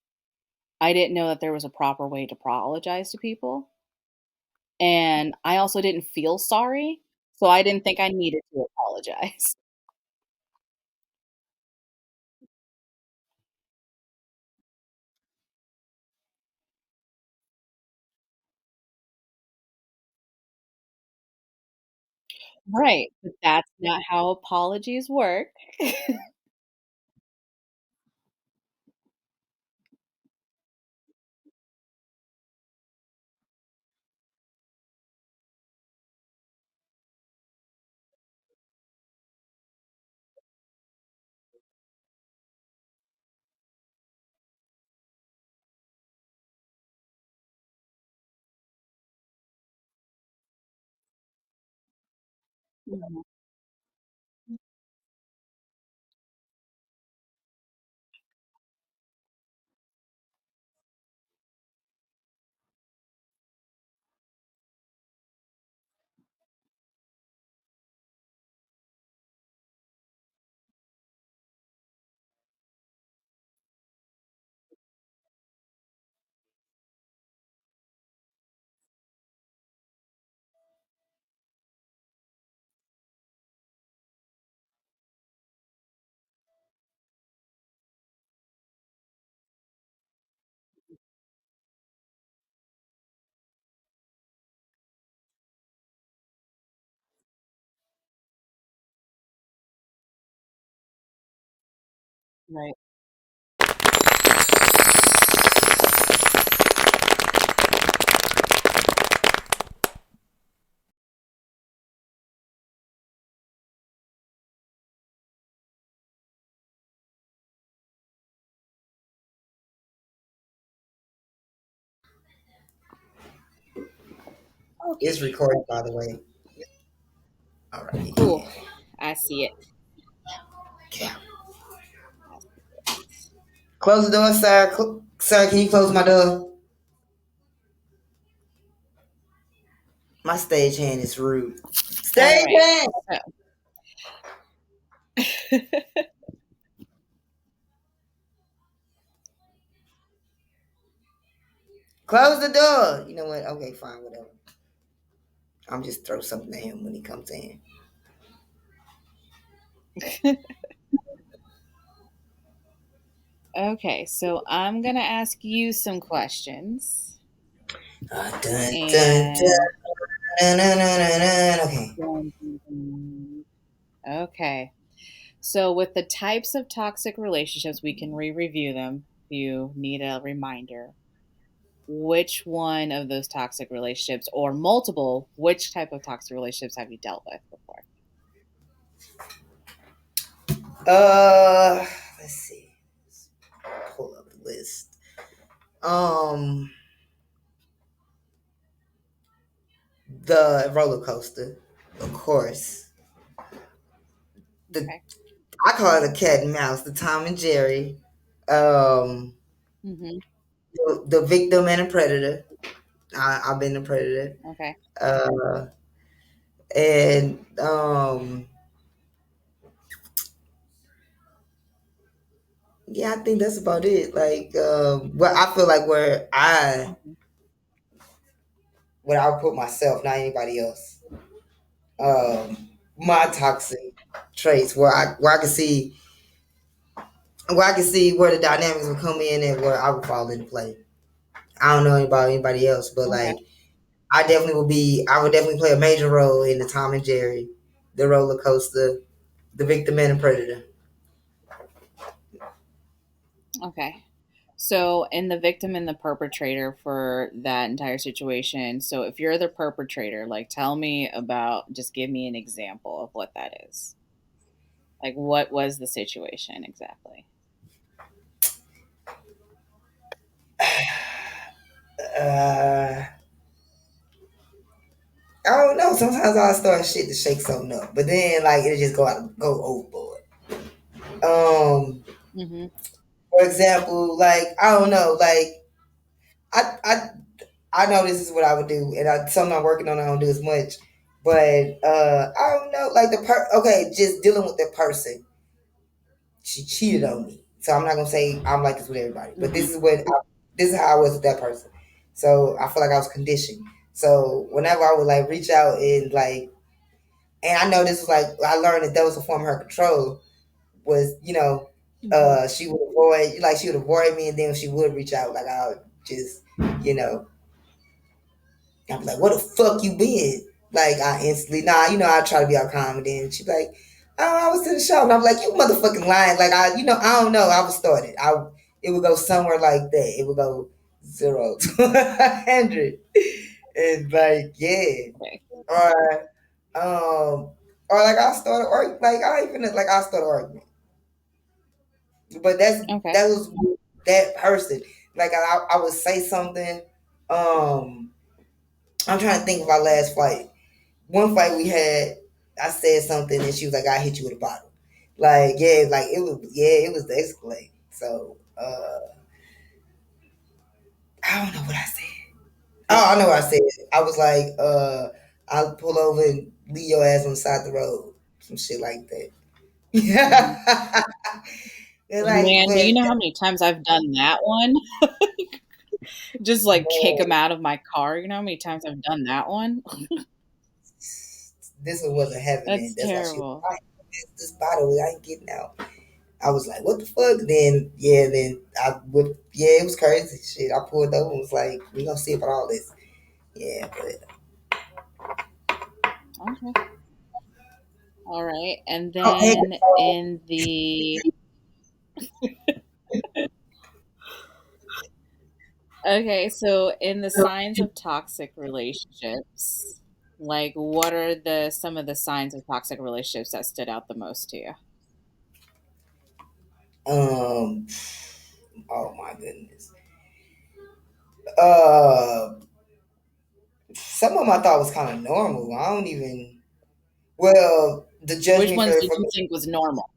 I didn't know that there was a proper way to apologize to people. And I also didn't feel sorry, so I didn't think I needed to apologize. Right, but that's not how apologies work. Mhm. Right. It's Okay. recorded, by the way. All right. Cool. I see it. Yeah. I see it. Close the door, sir. Sir, can you close my door? My stage hand is rude. All Stage right. hand! So, Close the door. You know what? Okay, fine, whatever. I'm just throw something at him when he comes in. okay. So I'm going to ask you some questions. Dun, dun, And dun, dun, dun, dun, dun, dun. Okay. okay. So, with the types of toxic relationships, we can review them if you need a reminder. Which one of those toxic relationships, or multiple, which type of toxic relationships have you dealt with before? Uh, let's see. Pull up the list. Um, the roller coaster, of course. The Okay. I call it a cat and mouse. The Tom and Jerry. Um, Mm-hmm. the victim and a predator. I've been a predator. Okay. Uh, and yeah, I think that's about it. Like, well, I feel like Mm-hmm. where I would put myself, not anybody else. My toxic traits where I can see where the dynamics would come in and where I would fall into play. I don't know about anybody else, but Okay. like I would definitely play a major role in the Tom and Jerry, the roller coaster, the victim and the predator. Okay. So, in the victim and the perpetrator for that entire situation, so if you're the perpetrator, like tell me about, just give me an example of what that is. Like, what was the situation exactly? Uh, I don't know. Sometimes I start shit to shake something up, but then like it'll just go overboard. Um, Mm-hmm. for example, like I don't know, like I I I know this is what I would do, and something I'm working on. I don't do as much, but I don't know, like okay, just dealing with the person. She cheated on me, so I'm not gonna say I'm like this with everybody, but Mm-hmm. this is how I was with that person. So I feel like I was conditioned. So whenever I would like reach out and like, and I know this was like I learned that was a form of her control. Was Mm-hmm. she would avoid me, and then if she would reach out, like I would just you know I'm like, what the fuck you been? Like I instantly, nah, I try to be all calm, and then she'd be like, oh, I was to the show, and I'm like, you motherfucking lying. Like I don't know, I was started. It would go somewhere like that. It would go 0 to 100, and like yeah, Okay. or or like I started, or like I even like I started arguing, but Okay. that was that person. Like I would say something. Um, I'm trying to think of our last fight. One fight we had, I said something and she was like, "I hit you with a bottle." Like yeah, like it was the escalate. So I don't know what I said. Oh, I know what I said. I was like, I'll pull over and leave your ass on the side of the road, some shit like that. Mm-hmm. Yeah, and like, Man, do but you know how many times I've done that one? Just like kick man, them out of my car. You know how many times I've done that one? this one wasn't having it. That's That's why she was terrible. like, this bottle, I ain't getting out. I was like, what the fuck? Then it was crazy. Shit, I pulled over and was like, we gonna see about all this. Yeah, but Okay. All right. And oh, hey, then in the Okay, so in the signs of toxic relationships, like what are the some of the signs of toxic relationships that stood out the most to you? Um, oh my goodness. Uh, some of them I thought was kind of normal. I don't even. Well, the Which judgment ones for did for you think was normal?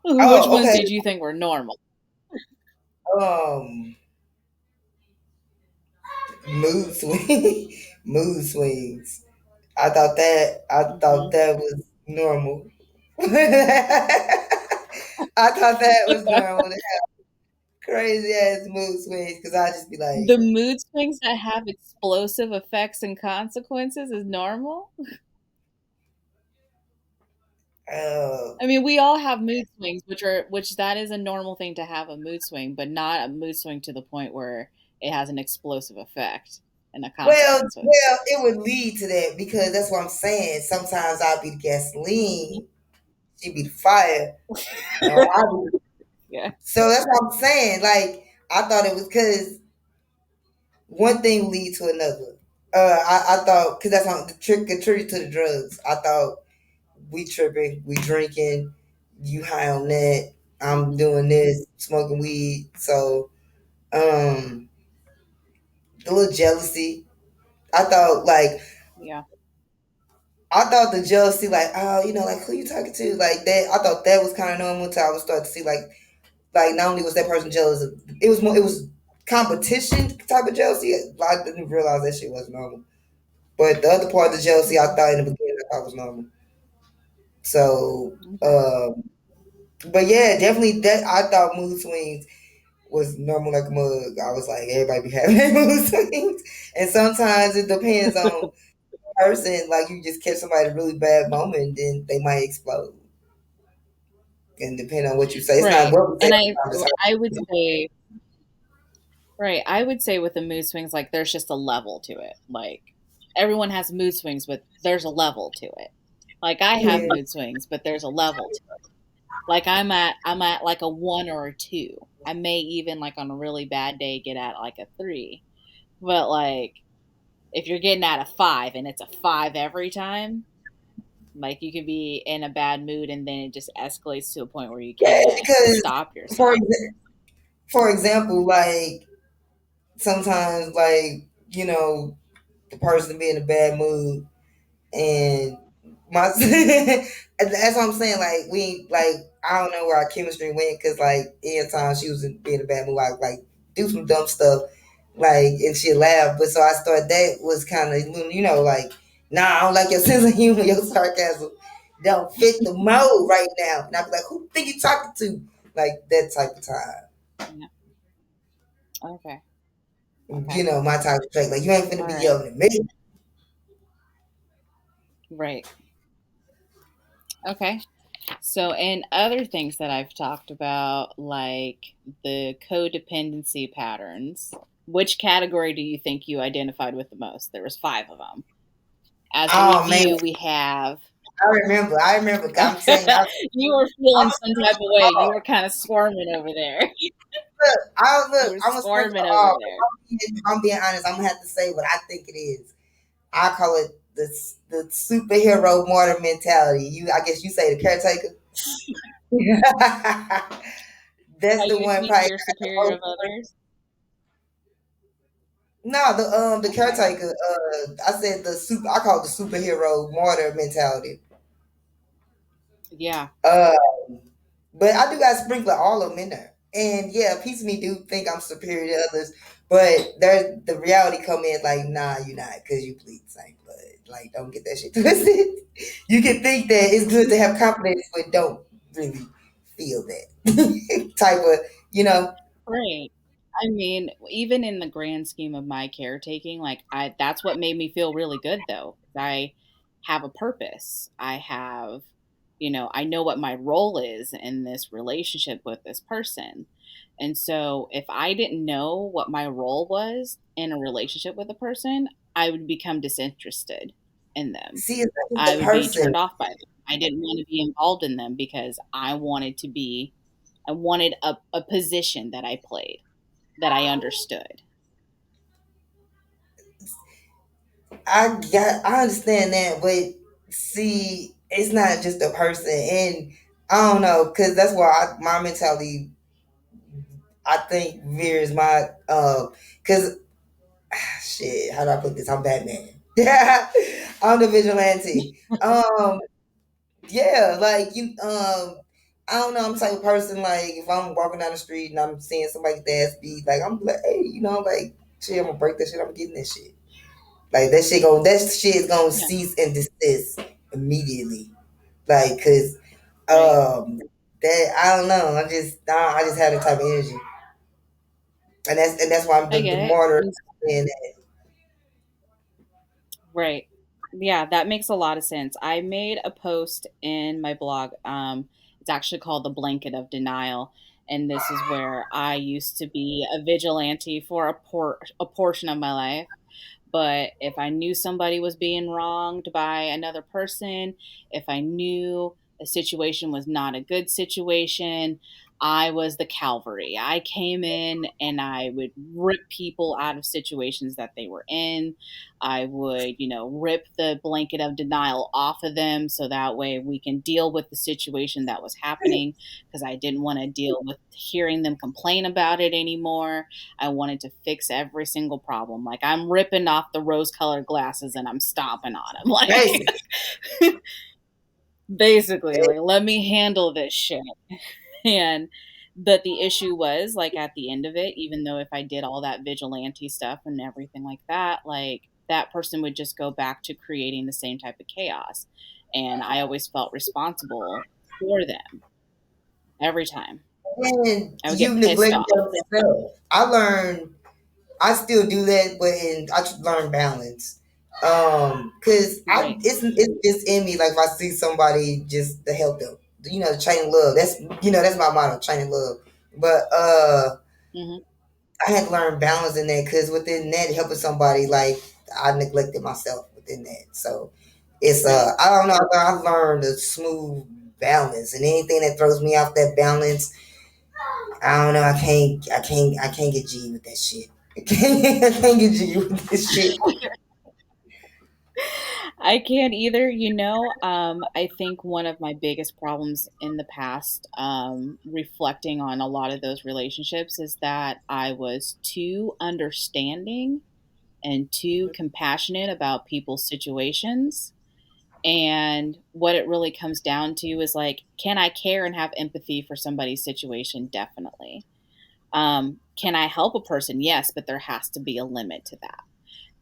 Which oh ones okay. did you think were normal? Um, mood swing, mood swings. I thought Hmm. that was normal. I thought that was normal to have crazy ass mood swings because I just be like, The mood swings that have explosive effects and consequences is normal? uh, I mean, we all have mood swings, which that is a normal thing to have a mood swing, but not a mood swing to the point where it has an explosive effect and a consequence with it. it would lead to that because that's what I'm saying. Sometimes I'll be the gasoline, she be the fire, and I be. Yeah. So that's what I'm saying. Like I thought it was because one thing lead to another. I thought because that's how the trick contribute to the drugs. I thought we tripping, we drinking, you high on that, I'm Hmm. doing this, smoking weed. So um the little jealousy. I thought like Yeah. I thought the jealousy, like, oh, like who you talking to? Like that I thought that was kinda normal until I would start to see like not only was that person jealous, it was competition type of jealousy. I didn't realize that shit was normal. But the other part of the jealousy I Hmm. thought in the beginning I thought was normal. So Okay. but yeah, definitely that I thought mood swings was normal like a mug. I was like, everybody be having mood swings. And sometimes it depends on the person. Like you just catch somebody at a really bad moment, then they might explode. And depending on what you say, it's not Right. what we say And sometimes, it's I would say right, I would say with the mood swings, like there's just a level to it. Like everyone has mood swings, but there's a level to it. Like I how have yeah. mood swings, but there's a level to it. Like I'm at like a 1 or a 2. I may even like on a really bad day get at like a 3. But like if you're getting at a 5 and it's a 5 every time, like you could be in a bad mood and then it just escalates to a point where you Yeah, can't because stop for yourself. exa- for example, like sometimes the person be in a bad mood and my that's what I'm saying. Like we like I don't know where our chemistry went because like anytime she was being a bad mood, I like do some dumb stuff, like and she laugh. But so I thought that was kind of like nah, I don't like your sense of humor, your sarcasm don't fit the mode right now. And I'd be like, who think you talking to? Like that type of time. Yeah. Okay. Okay. My type of trait. Like you ain't finna All be right. yelling at me. Right. Okay. So, and other things that I've talked about, like the codependency patterns, which category do you think you identified with the most? There was 5 of them. As a Oh man, review, we have I remember. I'm saying you were I'm feeling a some type Spencer of way. You Hall. were kind of squirming over there. You Look. were I'm a Spencer squirming over Hall. there. If I'm being honest, I'm gonna have to say what I think it is. I call it the superhero martyr mentality. I guess you say the caretaker. That's How the you one think probably you're got the superior most. of others? No, the Okay. caretaker. I said the super. I call it the superhero martyr mentality. Yeah. Uh, But I do got to sprinkle all of them in there. And yeah, a piece of me do think I'm superior to others, but there's the reality come in like, nah, you're not, because you bleed the same blood. Like, don't get that shit twisted. You can think that it's good to have confidence, but don't really feel that type of, you know. Right. I mean, even in the grand scheme of my caretaking, like that's what made me feel really good though. I have a purpose. I have, I know what my role is in this relationship with this person. And so if I didn't know what my role was in a relationship with a person, I would become disinterested in them. See, it's I the would be person. turned off by them. I didn't want to be involved in them because I wanted to be I wanted a position that I played, that I understood. I understand that, but see, it's not just a person, and I don't know, because that's why my mentality, I think, veers my because shit. How do I put this? I'm Batman. Yeah, I'm the vigilante. Yeah, like you, I don't know. I'm the type of person, like, if I'm walking down the street and I'm seeing somebody get their ass beat, like, I'm like, hey, like, shit, I'm gonna break that shit. I'm getting that shit. Like, that shit is gonna Yeah, cease and desist immediately. Like, cause right. that I don't know. I just have that type of energy, and that's why I'm I the get it. martyr. And And right. Yeah, that makes a lot of sense. I made a post in my blog. It's actually called The Blanket of Denial. And this is where I used to be a vigilante for a portion of my life. But if I knew somebody was being wronged by another person, if I knew a situation was not a good situation, I was the cavalry. I came in and I would rip people out of situations that they were in. I would, rip the blanket of denial off of them so that way we can deal with the situation that was happening, because I didn't want to deal with hearing them complain about it anymore. I wanted to fix every single problem. Like, I'm ripping off the rose colored glasses and I'm stomping on them. Like, basically, basically, like, let me handle this shit. And but the issue was, like, at the end of it, even though if I did all that vigilante stuff and everything like that, like, that person would just go back to creating the same type of chaos. And I always felt responsible for them every time. and I would you get pissed neglect off. yourself. I still do that, but I just learn balance. Cause Right. it's just in me. Like, if I see somebody, just to help them, chain love. That's my motto, chain love. But Hmm. I had to learn balance in that, because within that, helping somebody, like, I neglected myself within that. So it's Right. I don't know. I learned a smooth balance, and anything that throws me off that balance, I don't know. I can't get G with that shit. I can't get G with this shit. I can't either. I think one of my biggest problems in the past, reflecting on a lot of those relationships, is that I was too understanding and too compassionate about people's situations. And what it really comes down to is, like, can I care and have empathy for somebody's situation? Definitely. Can I help a person? Yes, but there has to be a limit to that.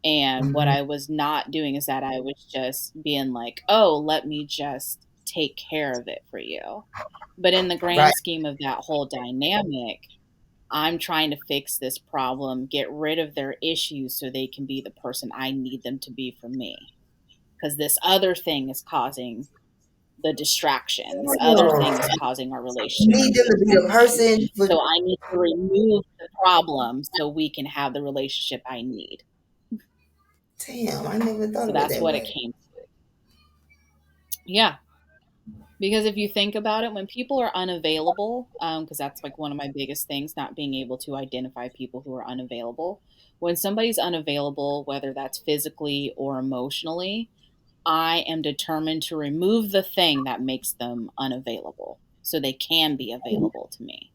And what Mhm. I was not doing is that I was just being like, oh, let me just take care of it for you. But in the Right. grand scheme of that whole dynamic, I'm trying to fix this problem, get rid of their issues so they can be the person I need them to be for me. Because this other thing is causing the distraction. This other thing is Damn. causing our You relationship need to them be to be the affected. person for. So I need to remove the problem so we can have the relationship I need. Damn, I never thought So of it that's that what it way. came to. Yeah. Because if you think about it, when people are unavailable, because that's like one of my biggest things, not being able to identify people who are unavailable. When somebody's unavailable, whether that's physically or emotionally, I am determined to remove the thing that makes them unavailable so they can be available to me.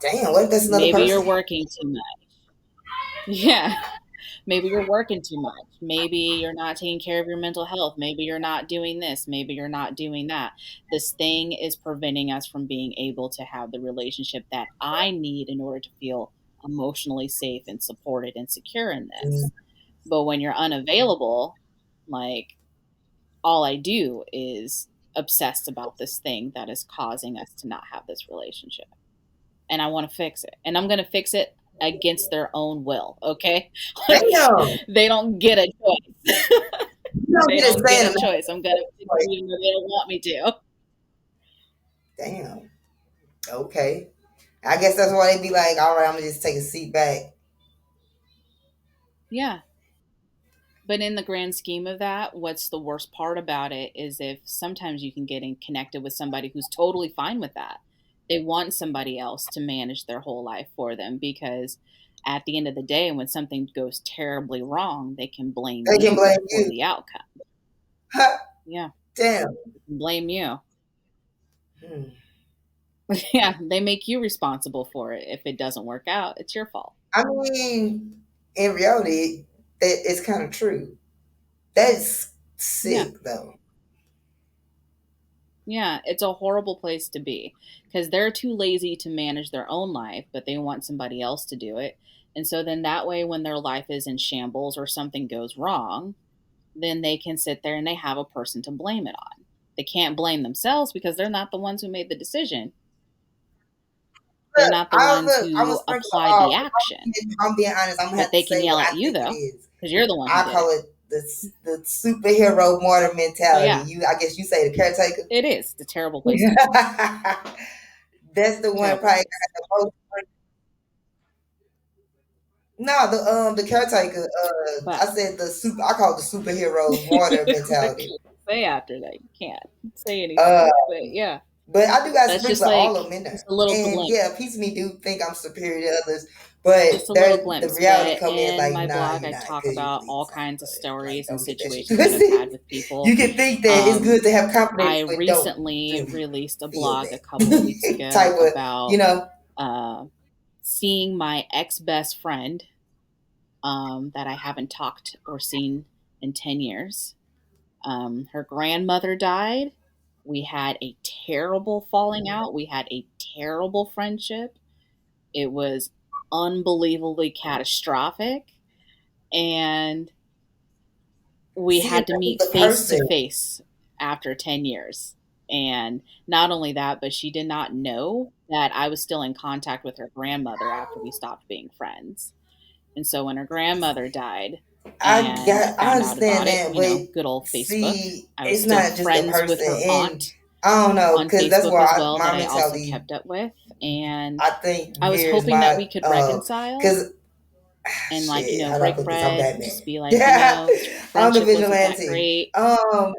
Damn, what if that's another Maybe you're person? working too much. Yeah. Maybe you're working too much. Maybe you're not taking care of your mental health. Maybe you're not doing this. Maybe you're not doing that. This thing is preventing us from being able to have the relationship that I need in order to feel emotionally safe and supported and secure in Mm. this. But when you're unavailable, like, all I do is obsess about this thing that is causing us to not have this relationship. And I want to fix it. And I'm going to fix it against their own will, okay? Like, Damn, they don't get a choice. you don't They get to don't get say a it. choice. I'm going to fix it even though they don't want me to. Damn. Okay. I guess that's why they be like, all right, I'm gonna just take a seat back. Yeah. But in the grand scheme of that, what's the worst part about it is if sometimes you can get connected with somebody who's totally fine with that. They want somebody else to manage their whole life for them because at the end of the day, when something goes terribly wrong, they can blame They can you blame for you. the outcome. Ha, Yeah, damn. they can blame you. Hmm. Yeah, they make you responsible for it. If it doesn't work out, it's your fault. I mean, in reality, that it's kind of true. That's Yeah. sick, though. Yeah, it's a horrible place to be because they're too lazy to manage their own life, but they want somebody else to do it. And so then that way, when their life is in shambles or something goes wrong, then they can sit there and they have a person to blame it on. They can't blame themselves because they're not the ones who made the decision. They're Look, not the ones I'm a who sprinkle of applied all. the action. I'm being honest. I'm gonna But have to they can say yell what at I you think it though is. because you're the one who I did call it. it the superhero martyr So mentality. yeah, I guess you say the caretaker. it is. It's a terrible place to be. That's the one Terrible probably place. got the most. No, the caretaker. I But said the super. I call it the superhero martyr what can mentality. you say after that? You can't say Uh, anything. But yeah, but I do got that's just sprinkle all like of them in just there, a little and glimpse, yeah, a piece of me do think I'm superior to others, but just a little there the glimpse. reality But come in in like, my nah, blog, you're I not, talk because you about believe all something. kinds of But like, stories and don't get that shit situations that I've had twisted. with people. You can think that it's Um, good to have confidence, I but don't recently really released a feel blog a couple weeks that ago type of, you about know. uh, seeing my ex best friend that I haven't talked or seen in 10 years. Her grandmother died. We had a terrible falling out. We had a terrible friendship. It was unbelievably catastrophic. And we See, had and to that's meet the face to person. face after 10 years. And not only that, but she did not know that I was still in contact with her grandmother after we stopped being friends. And so when her grandmother died and I I found out understand about it, that, you know, but good old Facebook, see, I was it's still not just a friends with person, her and aunt I don't know, on because that's Facebook why as well that my I also mentality, kept up with. And I think, I was veers hoping that my we could reconcile because and, like, you shit. know, How do I break put this? I'm bread, Batman. just be like, you Yeah, know, this I'm the friendship wasn't that vigilante. great.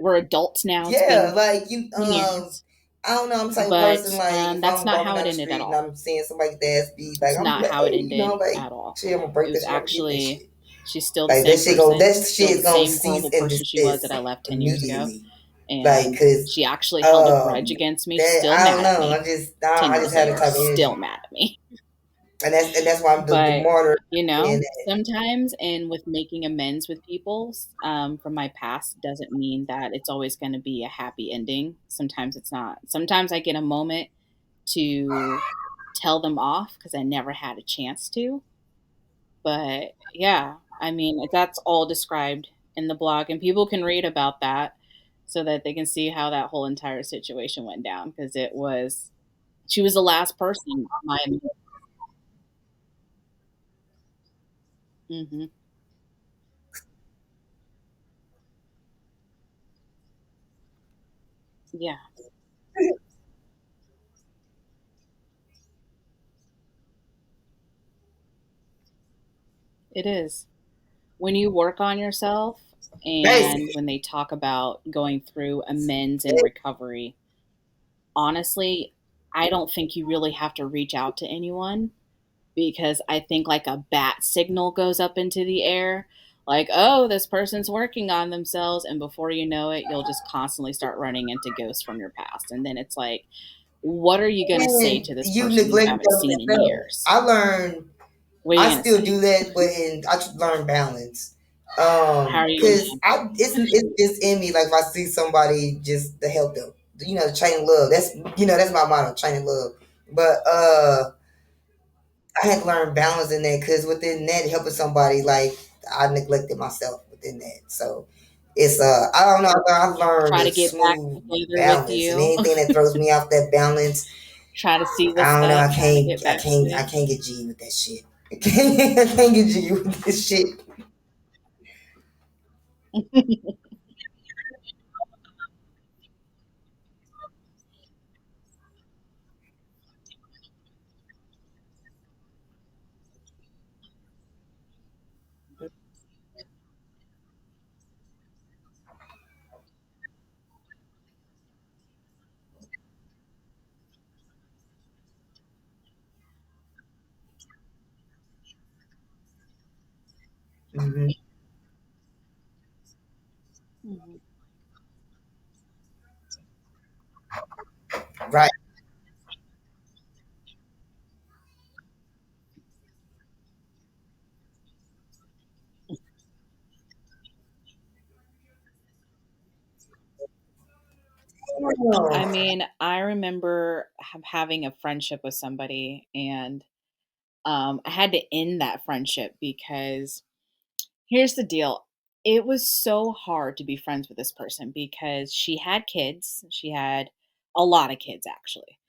We're adults now. It's Yeah, been like you, years. I don't know. I'm the type of But person, like, if that's I'm not walking how down it the ended at street and all. I'm seeing somebody with the ass beat, like, It's I'm not like, how it hey, you know, ended like, at all. shit, I'm gonna It break was that shit. I'm gonna get that actually, shit. she's still the Like same person, that shit still is the gonna same cease horrible and person she was desist that I left 10 years ago. immediately. Like, And cause she actually held a grudge against me. She's that still I don't mad at know. me. 10 I just years had a later, type of still energy, mad at me. and that's why I'm the But, martyr. you And know, sometimes and with making amends with people from my past doesn't mean that it's always going to be a happy ending. Sometimes it's not. Sometimes I get a moment to tell them off because I never had a chance to. But yeah, I mean, that's all described in the blog, and people can read about that so that they can see how that whole entire situation went down because it was, she was the last person on my, hmm, yeah, it is. When you work on yourself and basically, when they talk about going through amends and recovery, honestly, I don't think you really have to reach out to anyone because I think like a bat signal goes up into the air, like, oh, this person's working on themselves. And before you know it, you'll just constantly start running into ghosts from your past. And then it's like, what are you going to say and to this you person you neglect haven't seen in yourself. years? I learned. What are you I going to still say? do that, but I should learn balance. How are you going Cause to it's just in me. Like if I see somebody, just to help them, the chain of love. That's my motto, chain of love. But I had to learn balance in that, because within that, helping somebody, like I neglected myself within that. So it's I don't know. I've learned try a to get back smooth together with balance, and you? anything that throws me off that balance, Try to see what's I don't know. up, trying to get back with I you. can't get G with that shit. I can't get G with this shit. Mhm. Mhm. Right. I Oh. mean, I remember having a friendship with somebody, and I had to end that friendship because here's the deal. It was so hard to be friends with this person because she had kids. She had a lot of kids, actually.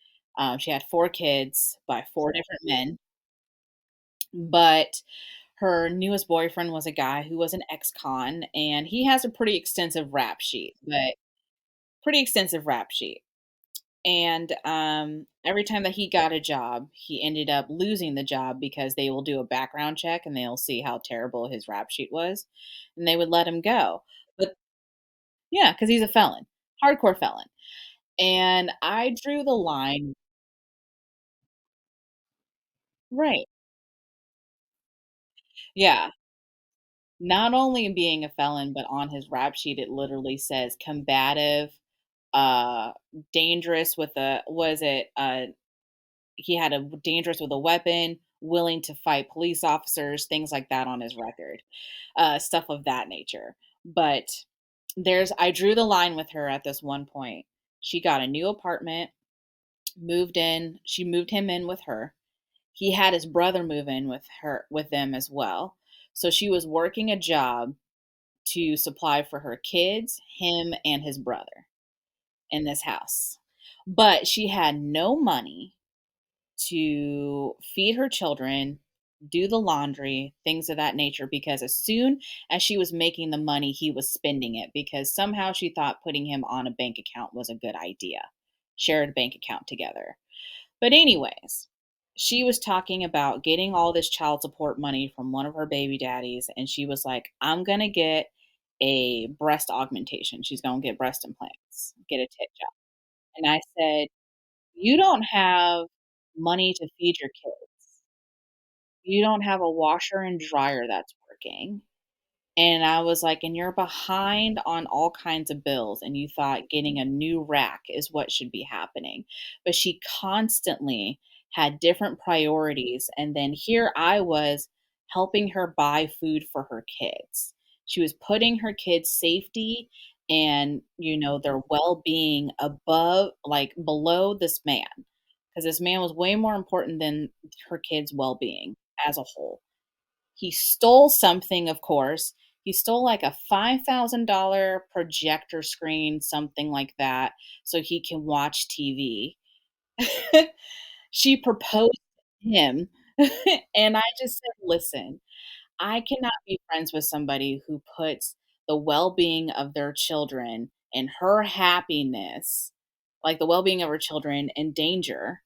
She had 4 kids by 4 different men, but her newest boyfriend was a guy who was an ex-con, and he has a pretty extensive rap sheet, but pretty extensive rap sheet. And every time that he got a job, he ended up losing the job because they will do a background check and they'll see how terrible his rap sheet was, and they would let him go. But yeah, because he's a felon, hardcore felon. And I drew the line. Right. Yeah. Not only being a felon, but on his rap sheet, it literally says combative, uh, dangerous with a was it he had a dangerous with a weapon, willing to fight police officers, things like that on his record, stuff of that nature. But I drew the line with her at this one point. She got a new apartment, moved in. She moved him in with her. He had his brother move in with them as well. So she was working a job to supply for her kids, him, and his brother in this house. But she had no money to feed her children, do the laundry, things of that nature, because as soon as she was making the money, he was spending it because somehow she thought putting him on a bank account was a good idea. Shared bank account together. But, anyways, she was talking about getting all this child support money from one of her baby daddies, and she was like, I'm going to get a breast augmentation. She's going to get breast implants, get a tit job. And I said, you don't have money to feed your kids. You don't have a washer and dryer that's working. And I was like, "And you're behind on all kinds of bills, and you thought getting a new rack is what should be happening." But she constantly had different priorities, and then here I was helping her buy food for her kids. She was putting her kids' safety and, their well-being above like, below this man, because this man was way more important than her kids' well-being as a whole. He stole something, of course. He stole like a $5,000 projector screen, something like that, so he can watch TV. She proposed to him, and I just said, "Listen, I cannot be friends with somebody who puts the well-being of their children and her happiness, like the well-being of her children, in danger,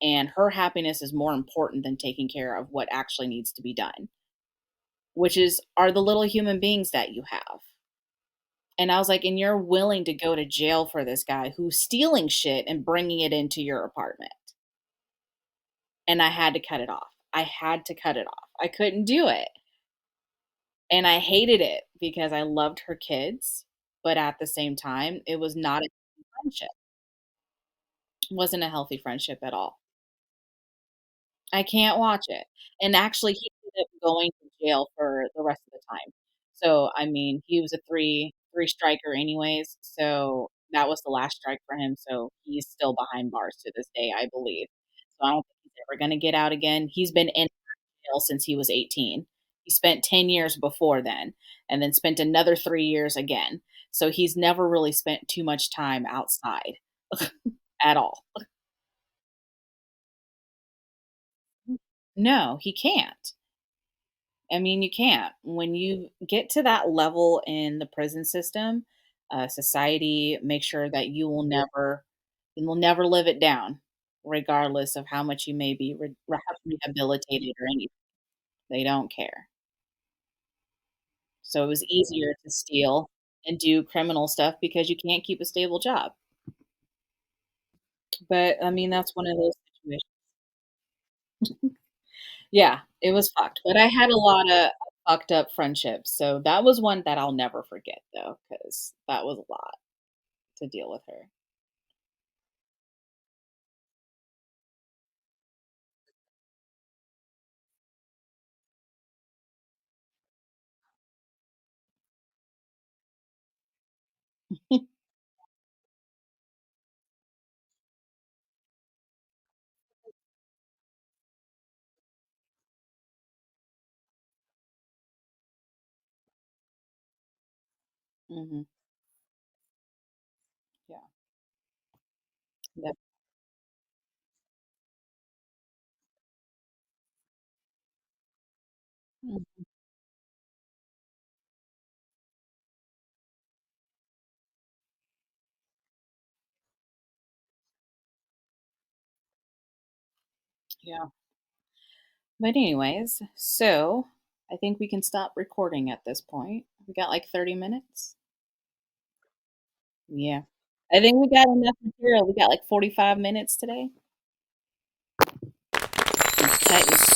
and her happiness is more important than taking care of what actually needs to be done." Which is are the little human beings that you have. And I was like, "And you're willing to go to jail for this guy who's stealing shit and bringing it into your apartment." And I had to cut it off. I had to cut it off. I couldn't do it. And I hated it because I loved her kids, but at the same time, it was not a friendship. It wasn't a healthy friendship at all. I can't watch it, and actually, he ended up going to jail for the rest of the time. So, I mean, he was a three striker anyways, so that was the last strike for him, so he's still behind bars to this day, I believe. So I don't think he's ever gonna get out again. He's been in jail since he was 18. He spent 10 years before then, and then spent another 3 years again. So he's never really spent too much time outside at all. No, he can't. I mean, you can't. When you get to that level in the prison system, society makes sure that you will never live it down, regardless of how much you may be rehabilitated or anything. They don't care. So it was easier to steal and do criminal stuff because you can't keep a stable job. But I mean, that's one of those situations. Yeah, it was fucked. But I had a lot of fucked up friendships. So that was one that I'll never forget though, because that was a lot to deal with her. Hmm. Yeah. Yep. Mm. Yeah. But anyways, so I think we can stop recording at this point. We got like 30 minutes. Yeah. I think we got enough material. We got like 45 minutes today. Let's cut